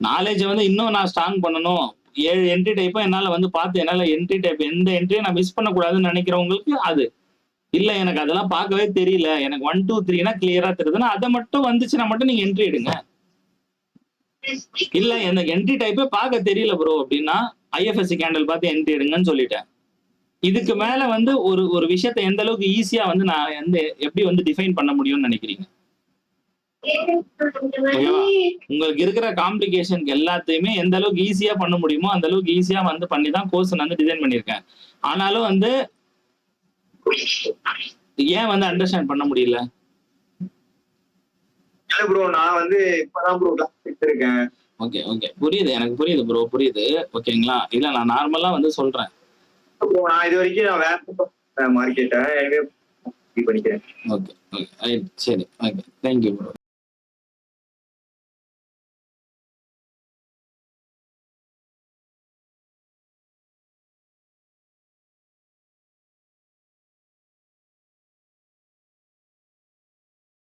நாலேஜ் வந்து இன்னும் நான் ஸ்ட்ராங் பண்ணணும், 7 என்ட்ரி டைப்பும் என்னால வந்து பார்த்து என்னால என்ட்ரி டைப் எந்த என்ட்ரியும் நான் மிஸ் பண்ணக்கூடாதுன்னு நினைக்கிறவங்களுக்கு அது இல்ல. எனக்கு அதெல்லாம் பார்க்கவே தெரியல, எனக்கு 1 2 3னா கிளியரா தெரியுதுன்னா அதை மட்டும் வந்துச்சுன்னா மட்டும் நீங்க என்ட்ரி எடுங்க. இல்ல எனக்கு என்ட்ரி டைப்பே பார்க்க தெரியல ப்ரோ அப்படின்னா ஐஎஃப்எஸ்சி கேண்டல் பார்த்து என்ட்ரி எடுங்கன்னு சொல்லிட்டேன். இதுக்கு மேல வந்து ஒரு விஷயத்தை எந்த அளவுக்கு ஈஸியா வந்து நான் எப்படி வந்து டிஃபைன் பண்ண முடியும்னு நினைக்கிறீங்க? உங்களுக்கு இருக்கிற காம்ப்ளிகேஷனுக்கு எல்லாத்தையுமே எந்த அளவுக்கு ஈஸியா பண்ண முடியுமோ அந்த அளவுக்கு ஈஸியா வந்து பண்ணி தான் கோர்ஸ் நான் வந்து டிசைன் பண்ணியிருக்கேன். ஆனாலும் வந்து ஏன் வந்து அண்டர்ஸ்டாண்ட் பண்ண முடியல? இல்ல ப்ரோ, நான் வந்து இப்பதான் ப்ரோ கிளாஸ் எடுத்திருக்கேன். ஓகே ஓகே, புரியுது, எனக்கு புரியுது ப்ரோ, புரியுது, ஓகேங்களா? இல்ல நான் நார்மலா வந்து சொல்றேன் ப்ரோ. நான் இது வரைக்கும் நான் வேற மார்க்கெட்டை பண்ணிக்கிறேன். ஓகே ஓகே, சரி, ஓகே, தேங்க்யூ ப்ரோ.